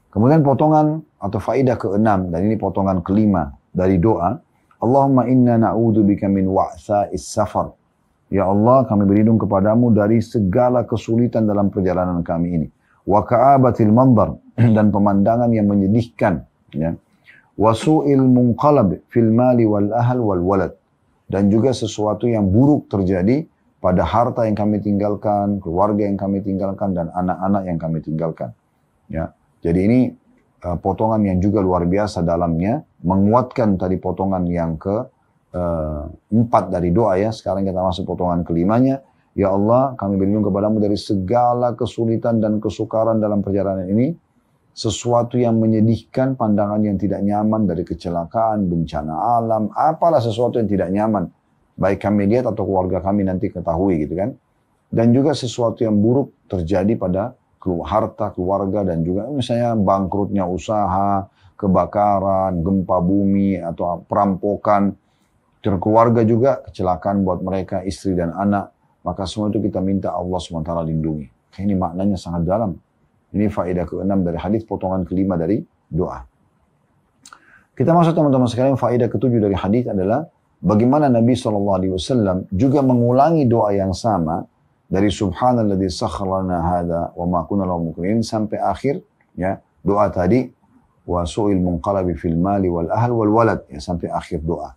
Kemudian potongan atau faidah keenam, dan ini potongan kelima dari doa. Allahumma inna na'udzubika min wa'tha'is safar. Ya Allah, kami berlindung kepadamu dari segala kesulitan dalam perjalanan kami ini. Wa ka'abatil mandar, dan pemandangan yang menyedihkan. Ya. Wa su'il munqalab fil mali wal ahl wal walad. Dan juga sesuatu yang buruk terjadi pada harta yang kami tinggalkan, keluarga yang kami tinggalkan, dan anak-anak yang kami tinggalkan. Ya, jadi ini potongan yang juga luar biasa dalamnya, menguatkan tadi potongan yang ke-4 dari doa ya. Sekarang kita masuk potongan kelimanya. Ya Allah, kami berlindung kepadamu dari segala kesulitan dan kesukaran dalam perjalanan ini, sesuatu yang menyedihkan, pandangan yang tidak nyaman dari kecelakaan, bencana alam, apalah sesuatu yang tidak nyaman. Baik kami lihat atau keluarga kami nanti ketahui gitu kan. Dan juga sesuatu yang buruk terjadi pada harta keluarga, dan juga misalnya bangkrutnya usaha, kebakaran, gempa bumi, atau perampokan. Keluarga juga kecelakaan buat mereka, istri dan anak. Maka semua itu kita minta Allah SWT lindungi. Ini maknanya sangat dalam. Ini faedah ke-6 dari hadis, potongan kelima dari doa. Kita masuk teman-teman sekalian, faedah ketujuh dari hadis adalah bagaimana Nabi SAW juga mengulangi doa yang sama dari subhanalladzi sakhkhara lana hadza wa ma kunna lahu muqrinin sampai akhir ya doa tadi wa su'il munqalabi fil mali wal ahl wal walad ya sampai akhir doa.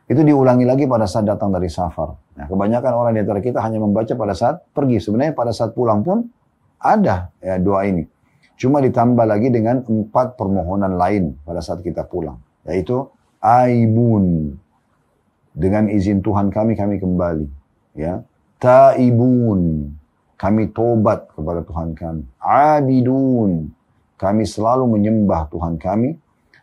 Itu diulangi lagi pada saat datang dari safar. Nah, kebanyakan orang di antara kita hanya membaca pada saat pergi. Sebenarnya pada saat pulang pun ada ya doa ini. Cuma ditambah lagi dengan 4 permohonan lain pada saat kita pulang. Yaitu aibun. Dengan izin Tuhan kami kembali. Ya. Taibun. Kami tobat kepada Tuhan kami. Abidun. Kami selalu menyembah Tuhan kami.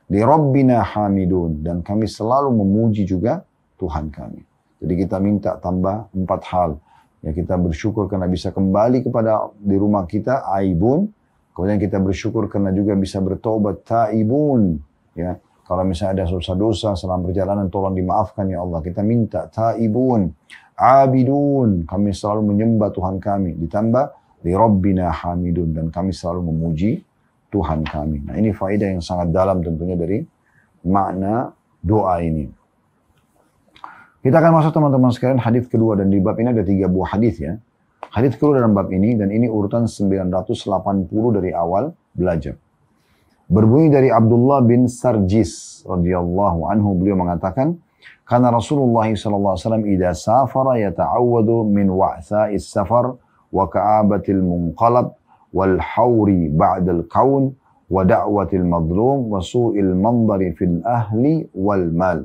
Li Rabbina hamidun. Dan kami selalu memuji juga Tuhan kami. Jadi kita minta tambah 4 hal. Ya, kita bersyukur karena bisa kembali kepada di rumah kita, aibun. Kemudian kita bersyukur karena juga bisa bertobat, taibun. Ya, kalau misalnya ada dosa-dosa selama perjalanan, tolong dimaafkan ya Allah. Kita minta taibun, abidun. Kami selalu menyembah Tuhan kami. Ditambah li Rabbina hamidun. Dan kami selalu memuji Tuhan kami. Nah, ini faedah yang sangat dalam tentunya dari makna doa ini. Kita akan masuk teman-teman sekalian hadis kedua, dan di bab ini ada 3 buah hadis ya. Hadis kedua dalam bab ini, dan ini urutan 980 dari awal belajar. Berbunyi dari Abdullah bin Sarjis radhiyallahu anhu, beliau mengatakan, karena Rasulullah SAW idza safara yata'awwadu min wa'tha'is safar wa ka'abatil munqalab wal hawri ba'dal kaun wa da'watil madlum wa su'il mandari fil ahli wal mal.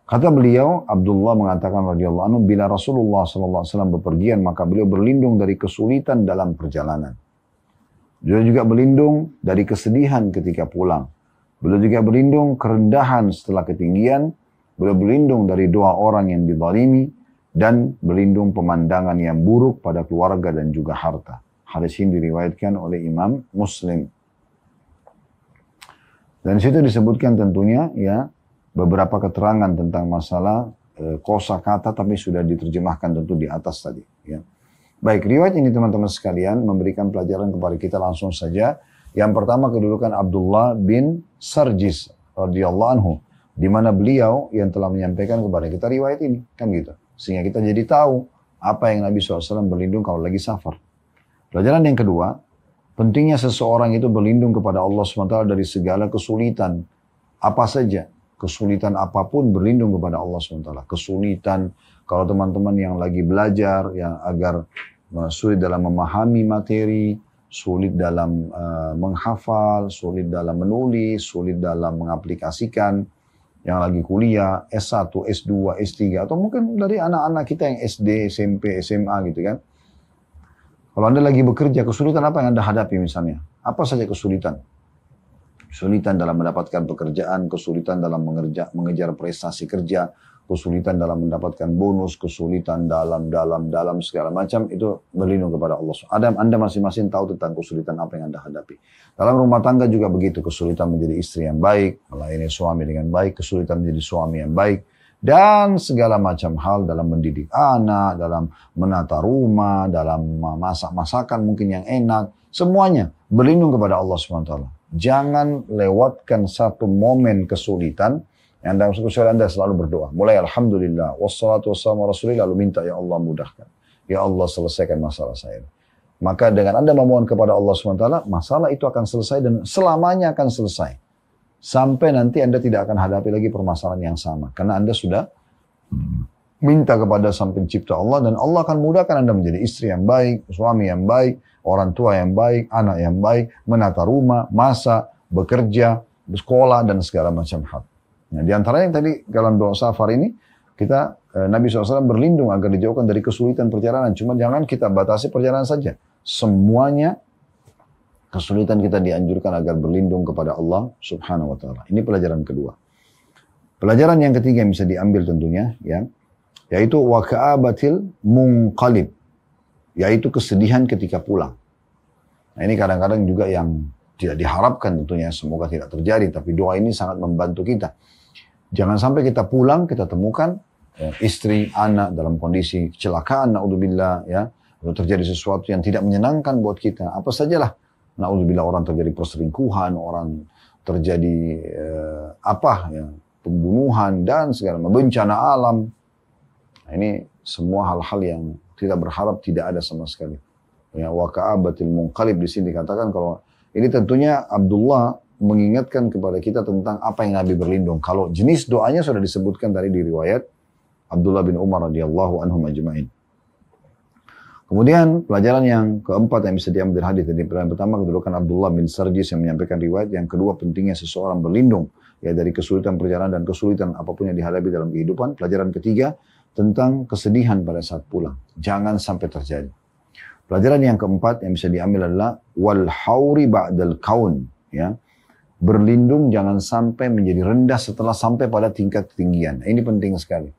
Kata beliau, Abdullah mengatakan radhiyallahu anhu, bila Rasulullah SAW bepergian, maka beliau berlindung dari kesulitan dalam perjalanan. Beliau juga berlindung dari kesedihan ketika pulang. Beliau juga berlindung kerendahan setelah ketinggian. Beliau berlindung dari doa orang yang dizalimi, dan berlindung pemandangan yang buruk pada keluarga dan juga harta. Hadis ini diriwayatkan oleh Imam Muslim. Dan situ disebutkan tentunya ya beberapa keterangan tentang masalah kosakata, tapi sudah diterjemahkan tentu di atas tadi. Ya. Baik, riwayat ini teman-teman sekalian memberikan pelajaran kepada kita langsung saja. Yang pertama kedudukan Abdullah bin Sarjis radhiyallahu anhu, di mana beliau yang telah menyampaikan kepada kita riwayat ini, kan gitu. Sehingga kita jadi tahu apa yang Nabi SAW berlindung kalau lagi safar. Pelajaran yang kedua, pentingnya seseorang itu berlindung kepada Allah SWT dari segala kesulitan, apa saja. Kesulitan apapun berlindung kepada Allah SWT. Kesulitan kalau teman-teman yang lagi belajar, yang agar sulit dalam memahami materi, sulit dalam menghafal, sulit dalam menulis, sulit dalam mengaplikasikan, yang lagi kuliah, S1, S2, S3, atau mungkin dari anak-anak kita yang SD, SMP, SMA gitu kan. Kalau Anda lagi bekerja, kesulitan apa yang Anda hadapi misalnya? Apa saja kesulitan? Kesulitan dalam mendapatkan pekerjaan, kesulitan dalam mengejar prestasi kerja, kesulitan dalam mendapatkan bonus, kesulitan dalam segala macam, itu berlindung kepada Allah. Anda masing-masing tahu tentang kesulitan apa yang Anda hadapi. Dalam rumah tangga juga begitu, kesulitan menjadi istri yang baik, melayani suami dengan baik, kesulitan menjadi suami yang baik, dan segala macam hal dalam mendidik anak, dalam menata rumah, dalam masak-masakan mungkin yang enak, semuanya berlindung kepada Allah SWT. Jangan lewatkan satu momen kesulitan yang dalam kesulitan Anda selalu berdoa. Mulai alhamdulillah, wassalatu wassalamu ala rasulillah, lalu minta ya Allah mudahkan. Ya Allah selesaikan masalah saya. Maka dengan Anda memohon kepada Allah SWT, masalah itu akan selesai dan selamanya akan selesai. Sampai nanti Anda tidak akan hadapi lagi permasalahan yang sama. Karena Anda sudah minta kepada Sang Pencipta Allah, dan Allah akan mudahkan Anda menjadi istri yang baik, suami yang baik, orang tua yang baik, anak yang baik, menata rumah, masak, bekerja, sekolah, dan segala macam hal. Nah, di antara yang tadi dalam doa safar ini, kita Nabi SAW berlindung agar dijauhkan dari kesulitan perjalanan. Cuma jangan kita batasi perjalanan saja. Semuanya kesulitan kita dianjurkan agar berlindung kepada Allah Subhanahu wa Ta'ala. Ini pelajaran kedua. Pelajaran yang ketiga yang bisa diambil tentunya, ya, yaitu waka'abatil munqalib, yaitu kesedihan ketika pulang. Nah, ini kadang-kadang juga yang tidak diharapkan tentunya, semoga tidak terjadi, tapi doa ini sangat membantu kita. Jangan sampai kita pulang, kita temukan istri, anak dalam kondisi kecelakaan, na'udzubillah, ya, atau terjadi sesuatu yang tidak menyenangkan buat kita, apa sajalah. Na'udzubillah, orang terjadi perselingkuhan, orang terjadi pembunuhan dan segala macam, bencana alam. Nah, ini semua hal-hal yang kita berharap tidak ada sama sekali. Ya, wa ka'abatil munqalib di sini dikatakan kalau ini tentunya Abdullah mengingatkan kepada kita tentang apa yang Nabi berlindung. Kalau jenis doanya sudah disebutkan tadi di riwayat Abdullah bin Umar radhiyallahu anhum ajma'in. Kemudian pelajaran yang keempat yang bisa diambil hadis dari pelajaran pertama, kedudukan Abdullah bin Sarjis yang menyampaikan riwayat. Yang kedua, pentingnya seseorang berlindung ya dari kesulitan perjalanan dan kesulitan apapun yang dihadapi dalam kehidupan. Pelajaran ketiga tentang kesedihan pada saat pulang, jangan sampai terjadi. Pelajaran yang keempat yang bisa diambil adalah wal hauri ba'dal kaun, ya. Berlindung jangan sampai menjadi rendah setelah sampai pada tingkat ketinggian. Ini penting sekali.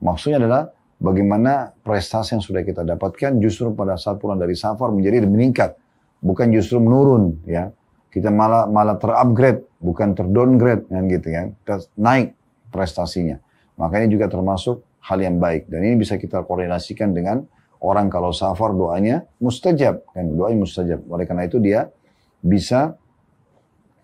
Maksudnya adalah bagaimana prestasi yang sudah kita dapatkan justru pada saat pulang dari safar menjadi meningkat, bukan justru menurun, ya. Kita malah terupgrade, bukan terdowngrade, kan gitu ya. Kita naik prestasinya. Makanya juga termasuk hal yang baik, dan ini bisa kita korelasikan dengan orang kalau safar doanya mustajab, kan doanya mustajab. Oleh karena itu dia bisa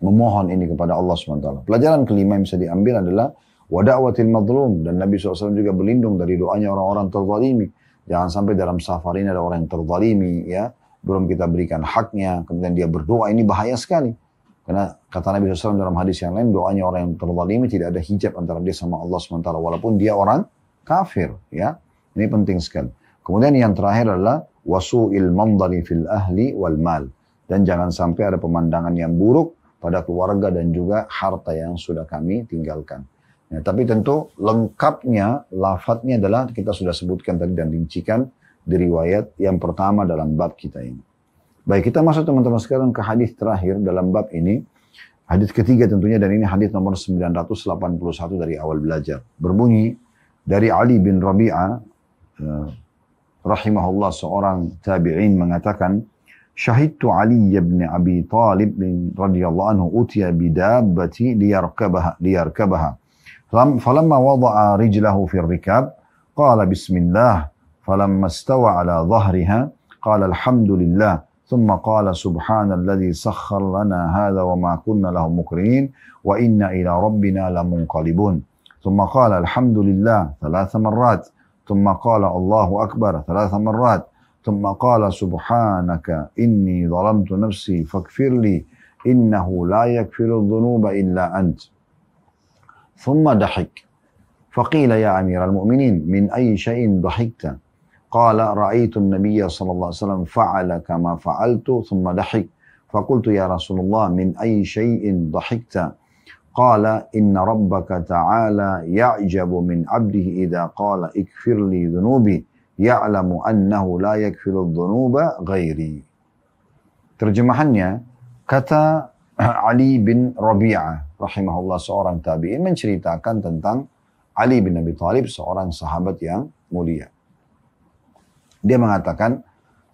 memohon ini kepada Allah SWT. Pelajaran kelima yang bisa diambil adalah wada'watil madlum, dan Nabi SAW juga berlindung dari doanya orang-orang terzalimi. Jangan sampai dalam safar ini ada orang yang terzalimi, ya, belum kita berikan haknya, kemudian dia berdoa, ini bahaya sekali. Karena kata Nabi SAW dalam hadis yang lain, doanya orang yang terzalimi tidak ada hijab antara dia sama Allah SWT, walaupun dia orang kafir, ya. Ini penting sekali. Kemudian yang terakhir adalah wasu'il mandari fil ahli wal mal, dan jangan sampai ada pemandangan yang buruk pada keluarga dan juga harta yang sudah kami tinggalkan. Ya, tapi tentu lengkapnya lafadznya adalah kita sudah sebutkan tadi dan rincikan di riwayat yang pertama dalam bab kita ini. Baik, kita masuk teman-teman sekarang ke hadis terakhir dalam bab ini. Hadis ketiga tentunya, dan ini hadis nomor 981 dari awal belajar. Berbunyi dari Ali bin Rabi'ah rahimahullah, seorang tabi'in, mengatakan, syahidtu Ali bin Abi Talib radhiyallahu anhu utiya bidabbati liyarkabaha. Falamma wada'a rijlahu fi ar-rikab qala bismillah, falamma istawa ala dhahriha qala alhamdulillah, thumma qala subhanalladzi sakhkhara lana hadha wa ma kunna lahu muqrinin wa inna ila rabbina lamunqalibun. Thumma qala alhamdulillah 3 marrat, thumma qala Allahu akbar 3 marrat, thumma qala subhanaka inni zalamtu nafsi faghfirli innahu la yaghfiru dhunuba illa ant. Thumma dahik. Faqila ya amiral mu'minin min ayyi shay'in dahikta? Qala ra'aytu an-nabiyya sallallahu alaihi wasallam fa'ala kama fa'altu thumma dahik. Faqultu ya Rasulullah min ayyi shay'in dahikta? Qala inna rabbaka ta'ala ya'jabu min 'abdihi idza qala ikfir li dhunubi ya'lamu annahu la yakfiru dhunuba ghairi. Terjemahannya, kata Ali bin Rabi'ah rahimahullah, seorang tabi'in, menceritakan tentang Ali bin Abi Thalib, seorang sahabat yang mulia. Dia mengatakan,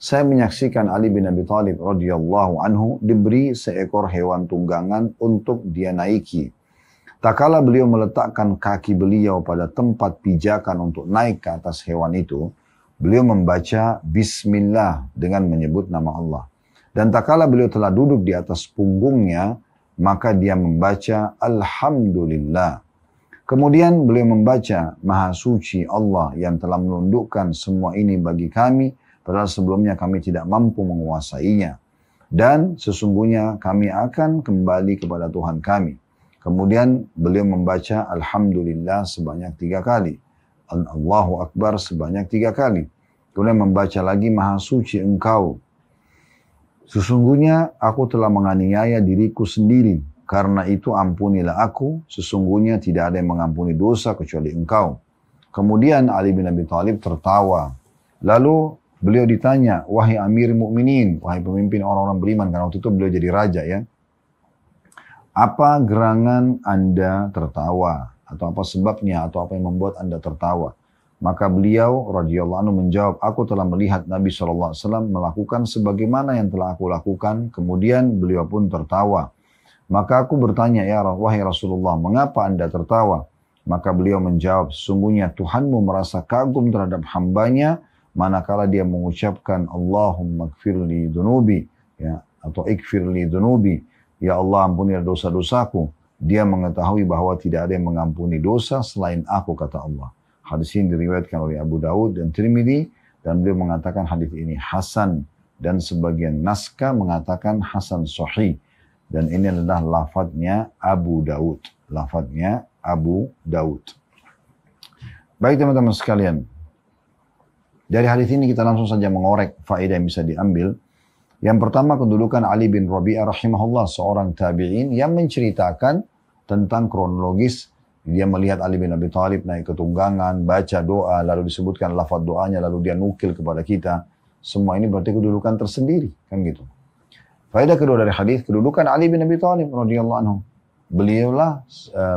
saya menyaksikan Ali bin Abi Thalib radhiyallahu anhu diberi seekor hewan tunggangan untuk dia naiki. Tak kala beliau meletakkan kaki beliau pada tempat pijakan untuk naik ke atas hewan itu, beliau membaca bismillah dengan menyebut nama Allah. Dan tak kala beliau telah duduk di atas punggungnya, maka dia membaca alhamdulillah. Kemudian beliau membaca maha suci Allah yang telah menundukkan semua ini bagi kami, padahal sebelumnya kami tidak mampu menguasainya. Dan sesungguhnya kami akan kembali kepada Tuhan kami. Kemudian beliau membaca alhamdulillah sebanyak 3 kali. Allahu Akbar sebanyak 3 kali. Kemudian membaca lagi maha suci engkau. Sesungguhnya aku telah menganiaya diriku sendiri. Karena itu ampunilah aku. Sesungguhnya tidak ada yang mengampuni dosa kecuali engkau. Kemudian Ali bin Abi Thalib tertawa. Lalu beliau ditanya, wahai Amir Mukminin, wahai pemimpin orang-orang beriman, karena waktu itu beliau jadi raja, ya. Apa gerangan Anda tertawa? Atau apa sebabnya? Atau apa yang membuat Anda tertawa? Maka beliau radhiyallahu anhu menjawab, aku telah melihat Nabi SAW melakukan sebagaimana yang telah aku lakukan. Kemudian beliau pun tertawa. Maka aku bertanya, ya wahai Rasulullah, mengapa Anda tertawa? Maka beliau menjawab, sesungguhnya Tuhanmu merasa kagum terhadap hambanya manakala dia mengucapkan Allahumma gfirli dunubi, ya, atau ikfirli dunubi, Ya Allah, ampunilah dosa-dosaku. Dia mengetahui bahwa tidak ada yang mengampuni dosa selain aku, kata Allah. Hadis ini diriwayatkan oleh Abu Daud dan Tirmidzi, dan beliau mengatakan hadis ini hasan, dan sebagian naskah mengatakan hasan sahih. Dan ini adalah lafadznya Abu Daud. Lafadznya Abu Daud. Baik teman-teman sekalian. Dari hadis ini kita langsung saja mengorek faedah yang bisa diambil. Yang pertama, kedudukan Ali bin Rabi'ah rahimahullah, seorang tabi'in yang menceritakan tentang kronologis. Dia melihat Ali bin Abi Thalib naik ke tunggangan, baca doa, lalu disebutkan lafaz doanya, lalu dia nukil kepada kita. Semua ini berarti kedudukan tersendiri, kan gitu. Faedah kedua dari hadis, kedudukan Ali bin Abi Thalib radhiyallahu anhu. Beliaulah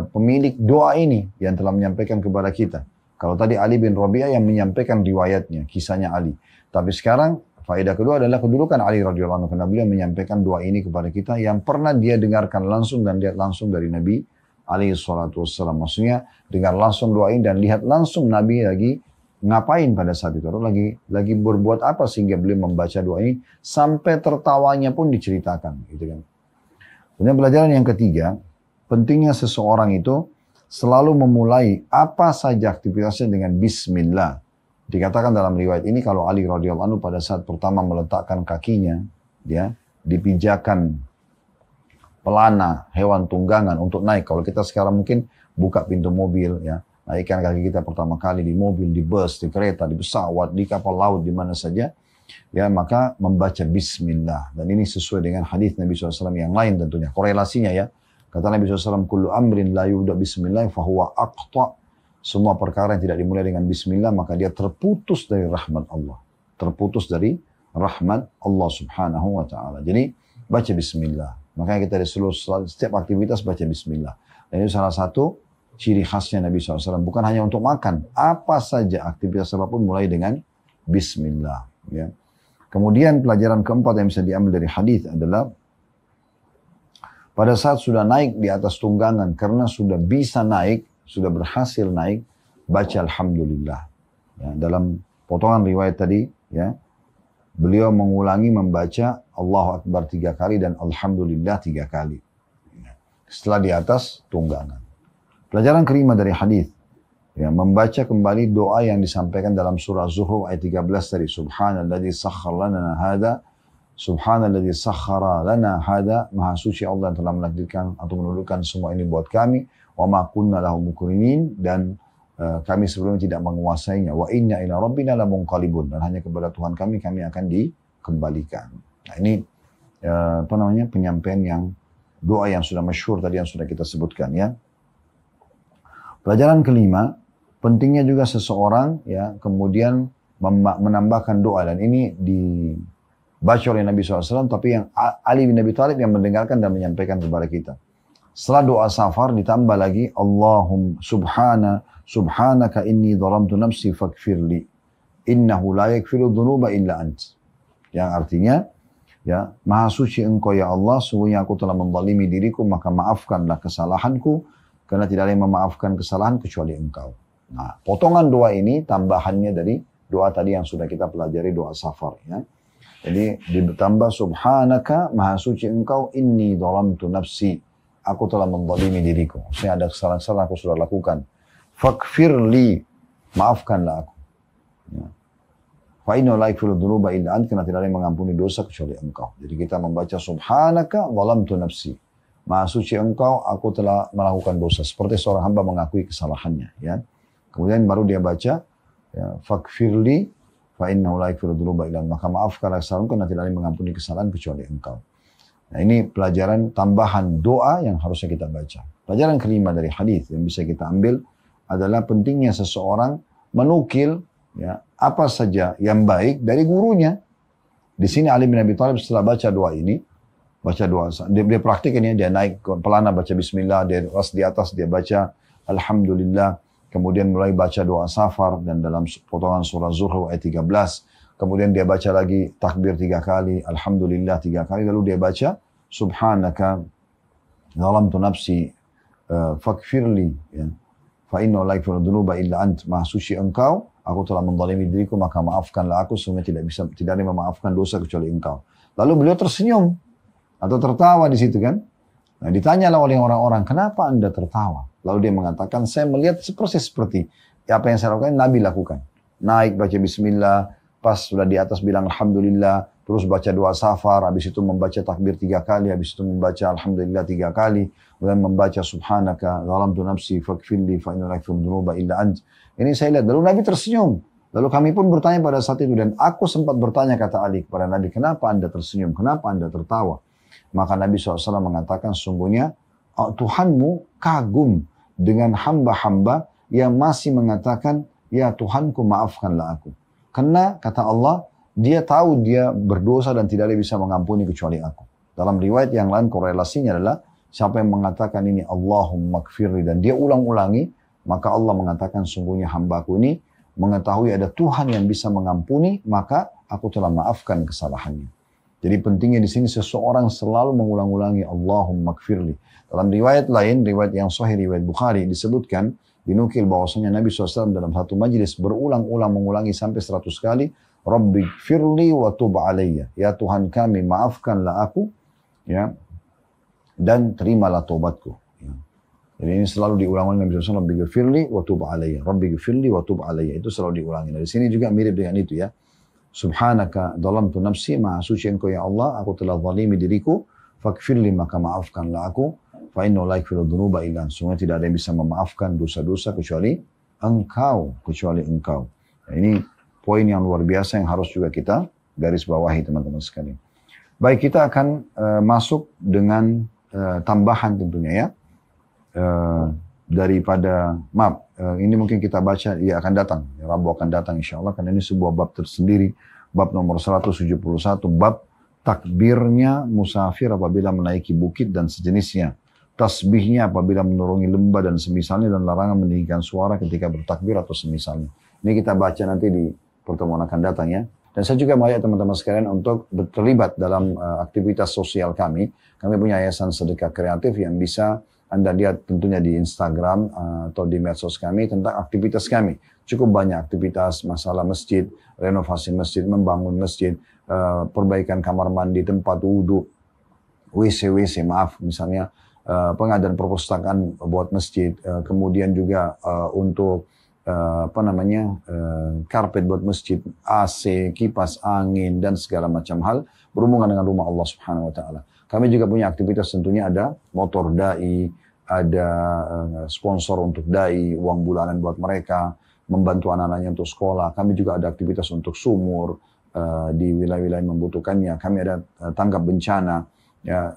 pemilik doa ini yang telah menyampaikan kepada kita. Kalau tadi Ali bin Rabi'ah yang menyampaikan riwayatnya, kisahnya Ali. Tapi sekarang faedah kedua adalah kedudukan Ali radhiyallahu anhu, karena beliau menyampaikan doa ini kepada kita yang pernah dia dengarkan langsung dan lihat langsung dari Nabi alaihi salatu wassalam. Maksudnya dengar langsung doa ini dan lihat langsung Nabi lagi ngapain pada saat itu, lagi berbuat apa sehingga beliau membaca doa ini sampai tertawanya pun diceritakan, gitu kan. Kemudian pelajaran yang ketiga, pentingnya seseorang itu selalu memulai apa saja aktivitasnya dengan bismillah. Dikatakan dalam riwayat ini kalau Ali radhiyallahu anhu pada saat pertama meletakkan kakinya, ya, di pijakan pelana hewan tunggangan untuk naik. Kalau kita sekarang mungkin buka pintu mobil, ya, naikkan kaki kita pertama kali di mobil, di bus, di kereta, di pesawat, di kapal laut, di mana saja, ya, maka membaca bismillah. Dan ini sesuai dengan hadis Nabi SAW yang lain tentunya. Korelasinya, ya, kata Nabi SAW, kullu amrin la yubda bismillah fahuwa aqta. Semua perkara yang tidak dimulai dengan bismillah, maka dia terputus dari rahmat Allah. Terputus dari rahmat Allah subhanahu wa ta'ala. Jadi, baca bismillah. Makanya kita disuruh setiap aktivitas baca bismillah. Dan itu salah satu ciri khasnya Nabi SAW. Bukan hanya untuk makan. Apa saja aktivitas apapun mulai dengan bismillah. Ya. Kemudian pelajaran keempat yang bisa diambil dari hadis adalah pada saat sudah naik di atas tunggangan, karena sudah bisa naik, sudah berhasil naik, baca Alhamdulillah. Ya, dalam potongan riwayat tadi, ya, beliau mengulangi membaca Allahu Akbar 3 kali dan Alhamdulillah 3 kali. Ya, setelah di atas tunggangan. Pelajaran kelima dari hadis, ya, membaca kembali doa yang disampaikan dalam surah Zuhruf ayat 13 tadi. Subhanalladzi sakhkhara lana hadza, Subhanalladzi sakhkhara lana hadza, maha suci Allah yang telah menakdirkan atau menundukkan semua ini buat kami. Wa ma kunna lahu muqrinin, dan kami sebelumnya tidak menguasainya. Wa inna ila rabbina lamunqalibun, dan hanya kepada Tuhan kami akan dikembalikan. Nah, ini penyampaian yang doa yang sudah masyhur tadi yang sudah kita sebutkan, ya. Pelajaran kelima, pentingnya juga seseorang, ya, kemudian menambahkan doa, dan ini dibaca oleh Nabi SAW, tapi yang Ali bin Abi Thalib yang mendengarkan dan menyampaikan kepada kita. Setelah doa safar ditambah lagi Allahum subhanaka inni dhalamtu nafsi faghfirli innahu la yaghfiru dhunuba illa ant. Yang artinya, ya, maha suci engkau ya Allah, sungguhnya aku telah menzalimi diriku, maka maafkanlah kesalahanku, karena tidak ada yang memaafkan kesalahan kecuali engkau. Nah, potongan doa ini tambahannya dari doa tadi yang sudah kita pelajari, doa safar, ya. Jadi ditambah subhanaka, maha suci engkau, inni dhalamtu nafsi, aku telah menzalimi diriku. Saya ada kesalahan-kesalahan aku sudah lakukan. Faghfirli, maafkanlah aku. Ya. Fa inna la yaghfiru dzunuba illa anta, karena tidak ada yang mengampuni dosa kecuali engkau. Jadi kita membaca subhanaka zalamtu nafsi. Maha suci engkau, aku telah melakukan dosa. Seperti seorang hamba mengakui kesalahannya, ya. Kemudian baru dia baca, ya, faghfirli fa innahu la yaghfiru dzunuba illa anta, maka maafkanlah kesalahanku, karena tidak ada yang mengampuni kesalahan kecuali engkau. Nah, ini pelajaran tambahan doa yang harusnya kita baca. Pelajaran kelima dari hadis yang bisa kita ambil adalah pentingnya seseorang menukil, ya, apa saja yang baik dari gurunya. Di sini Ali bin Abi Thalib setelah baca doa ini, baca doa, dia praktik ini, dia naik ke pelana baca bismillah, dia di atas dia baca Alhamdulillah, kemudian mulai baca doa safar, dan dalam potongan surah Zuhruf ayat 13, kemudian dia baca lagi takbir 3 kali, Alhamdulillah 3 kali, lalu dia baca Subhanaka zalamtu nafsi faghfirli, ya, fa innahu la yaghfiru dzunuba illa ant, maha suci engkau, aku telah menzalimi diriku, maka maafkanlah aku, sehingga tidak ada yang memaafkan dosa kecuali engkau. Lalu beliau tersenyum. Atau tertawa di situ kan? Nah, ditanyalah oleh orang-orang, kenapa Anda tertawa? Lalu dia mengatakan, saya melihat persis seperti apa yang saya lakukan, Nabi lakukan. Naik baca bismillah, pas sudah di atas bilang alhamdulillah, terus baca doa safar, habis itu membaca takbir 3 kali, habis itu membaca alhamdulillah 3 kali, kemudian membaca subhanaka zalamtu nafsi faghfirli fa innahu la yaghfiru dzunuba illa ant. Ini saya lihat, lalu Nabi tersenyum. Lalu kami pun bertanya pada saat itu, dan aku sempat bertanya, kata Ali kepada Nabi, kenapa Anda tersenyum, kenapa Anda tertawa? Maka Nabi SAW mengatakan, sungguhnya Tuhanmu kagum dengan hamba-hamba yang masih mengatakan, ya Tuhanku maafkanlah aku. Karena kata Allah, dia tahu dia berdosa dan tidak ada yang bisa mengampuni kecuali aku. Dalam riwayat yang lain korelasinya adalah, siapa yang mengatakan ini Allahumma gfirli, dan dia ulang-ulangi, maka Allah mengatakan, sungguhnya hambaku ini mengetahui ada Tuhan yang bisa mengampuni, maka aku telah maafkan kesalahannya. Jadi pentingnya di sini seseorang selalu mengulang-ulangi Allahumma gfirli. Dalam riwayat lain, riwayat yang sahih, riwayat Bukhari, disebutkan, dinukil bahwasanya Nabi SAW dalam satu majlis berulang-ulang mengulangi sampai 100 kali, Rabbi gfirli wa tub alayya. Ya Tuhan kami, maafkanlah aku, ya, dan terimalah taubatku. Ya. Jadi ini selalu diulang-ulang Nabi SAW, Rabbi gfirli wa tub alayya. Rabbi gfirli wa tub alayya. Itu selalu diulangi. Nah, di sini juga mirip dengan itu ya. Subhanaka dalamtu nafsi, maha suci engkau ya Allah, aku telah zalimi diriku, faghfirli, maka maafkanlah aku, fa innahu la yaghfiru dzunuba illa anta. Sungguh tidak ada yang bisa memaafkan dosa-dosa kecuali engkau, Nah, ini poin yang luar biasa yang harus juga kita garis bawahi teman-teman sekalian. Baik, kita akan masuk dengan tambahan tentunya ya. Daripada ini mungkin kita baca, ia akan datang, Rabu akan datang insya Allah, karena ini sebuah bab tersendiri, bab nomor 171, bab takbirnya musafir apabila menaiki bukit dan sejenisnya, tasbihnya apabila menurungi lembah dan semisalnya, dan larangan meninggikan suara ketika bertakbir atau semisalnya. Ini kita baca nanti di pertemuan akan datang ya. Dan saya juga mengajak teman-teman sekalian untuk terlibat dalam aktivitas sosial kami. Kami punya yayasan sedekah kreatif yang bisa Anda lihat tentunya di Instagram atau di medsos kami tentang aktivitas kami. Cukup banyak aktivitas, masalah masjid, renovasi masjid, membangun masjid, perbaikan kamar mandi, tempat wudhu, WC, misalnya pengadaan perpustakaan buat masjid, kemudian juga untuk karpet buat masjid, AC, kipas angin, dan segala macam hal berhubungan dengan rumah Allah Subhanahu Wa Taala. Kami juga punya aktivitas, tentunya ada motor dai, ada sponsor untuk dai, uang bulanan buat mereka, membantu anak-anaknya untuk sekolah. Kami juga ada aktivitas untuk sumur di wilayah-wilayah yang membutuhkannya. Kami ada tanggap bencana, ya,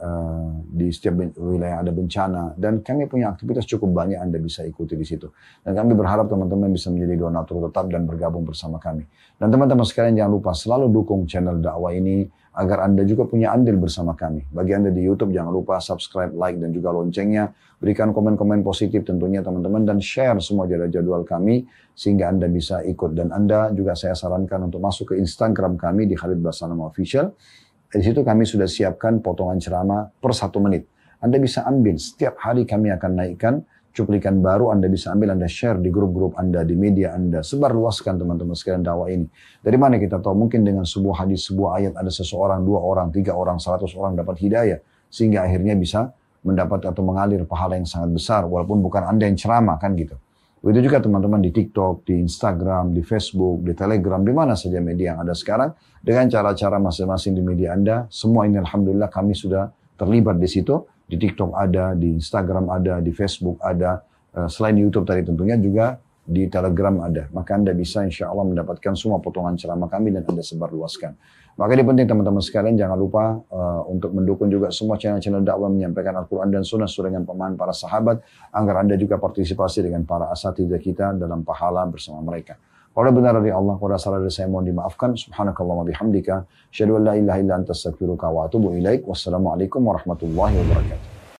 di setiap wilayah ada bencana, dan kami punya aktivitas cukup banyak, Anda bisa ikuti di situ. Dan kami berharap teman-teman bisa menjadi donatur tetap dan bergabung bersama kami. Dan teman-teman sekalian jangan lupa selalu dukung channel dakwah ini agar Anda juga punya andil bersama kami. Bagi Anda di YouTube jangan lupa subscribe, like, dan juga loncengnya. Berikan komen-komen positif tentunya teman-teman, dan share semua jadwal kami sehingga Anda bisa ikut. Dan Anda juga saya sarankan untuk masuk ke Instagram kami di Khalid Basalamah Official. Di situ kami sudah siapkan potongan ceramah per 1 menit. Anda bisa ambil, setiap hari kami akan naikkan cuplikan baru, Anda bisa ambil, Anda share di grup-grup Anda, di media Anda. Sebarluaskan teman-teman sekalian dakwah ini. Dari mana kita tahu? Mungkin dengan sebuah hadis, sebuah ayat, ada seseorang, 2 orang, 3 orang, 100 orang dapat hidayah. Sehingga akhirnya bisa mendapat atau mengalir pahala yang sangat besar. Walaupun bukan Anda yang ceramah kan gitu. Begitu juga teman-teman di TikTok, di Instagram, di Facebook, di Telegram, di mana saja media yang ada sekarang. Dengan cara-cara masing-masing di media Anda. Semua ini alhamdulillah kami sudah terlibat di situ. Di TikTok ada, di Instagram ada, di Facebook ada. Selain YouTube tadi tentunya juga di Telegram ada. Maka Anda bisa insya Allah mendapatkan semua potongan ceramah kami dan Anda sebarluaskan. Maka ini penting teman-teman sekalian, jangan lupa untuk mendukung juga semua channel-channel dakwah menyampaikan Al-Quran dan Sunnah sesuai dengan pemahaman para sahabat, agar Anda juga partisipasi dengan para asatidzah kita dalam pahala bersama mereka. Kalau benar dari Allah, kalau salah dari saya mohon dimaafkan. Subhanakallahumma bihamdika, asyhadu an la ilaha illa anta astaghfiruka wa atubu ilaik. Wassalamualaikum warahmatullahi wabarakatuh.